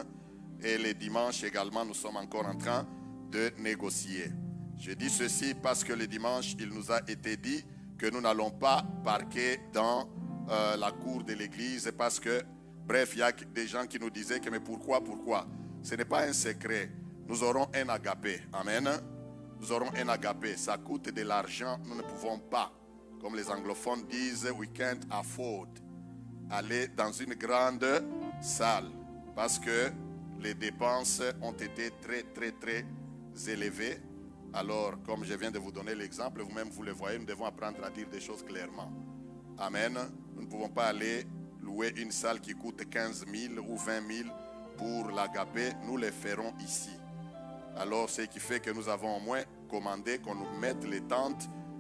Et les dimanches également, nous sommes encore en train de négocier. Je dis ceci parce que le dimanche, il nous a été dit que nous n'allons pas parquer dans la cour de l'église parce que, bref, il y a des gens qui nous disaient que mais pourquoi? Ce n'est pas un secret. Nous aurons un agapé. Amen. Nous aurons un agapé. Ça coûte de l'argent. Nous ne pouvons pas, comme les anglophones disent, we can't afford, aller dans une grande salle parce que les dépenses ont été très élevées. Alors, comme je viens de vous donner l'exemple, vous-même vous le voyez, nous devons apprendre à dire des choses clairement. Amen. Nous ne pouvons pas aller louer une salle qui coûte 15 000 ou 20 000 pour l'agapé. Nous le ferons ici. Alors, ce qui fait que nous avons au moins commandé qu'on nous mette les tentes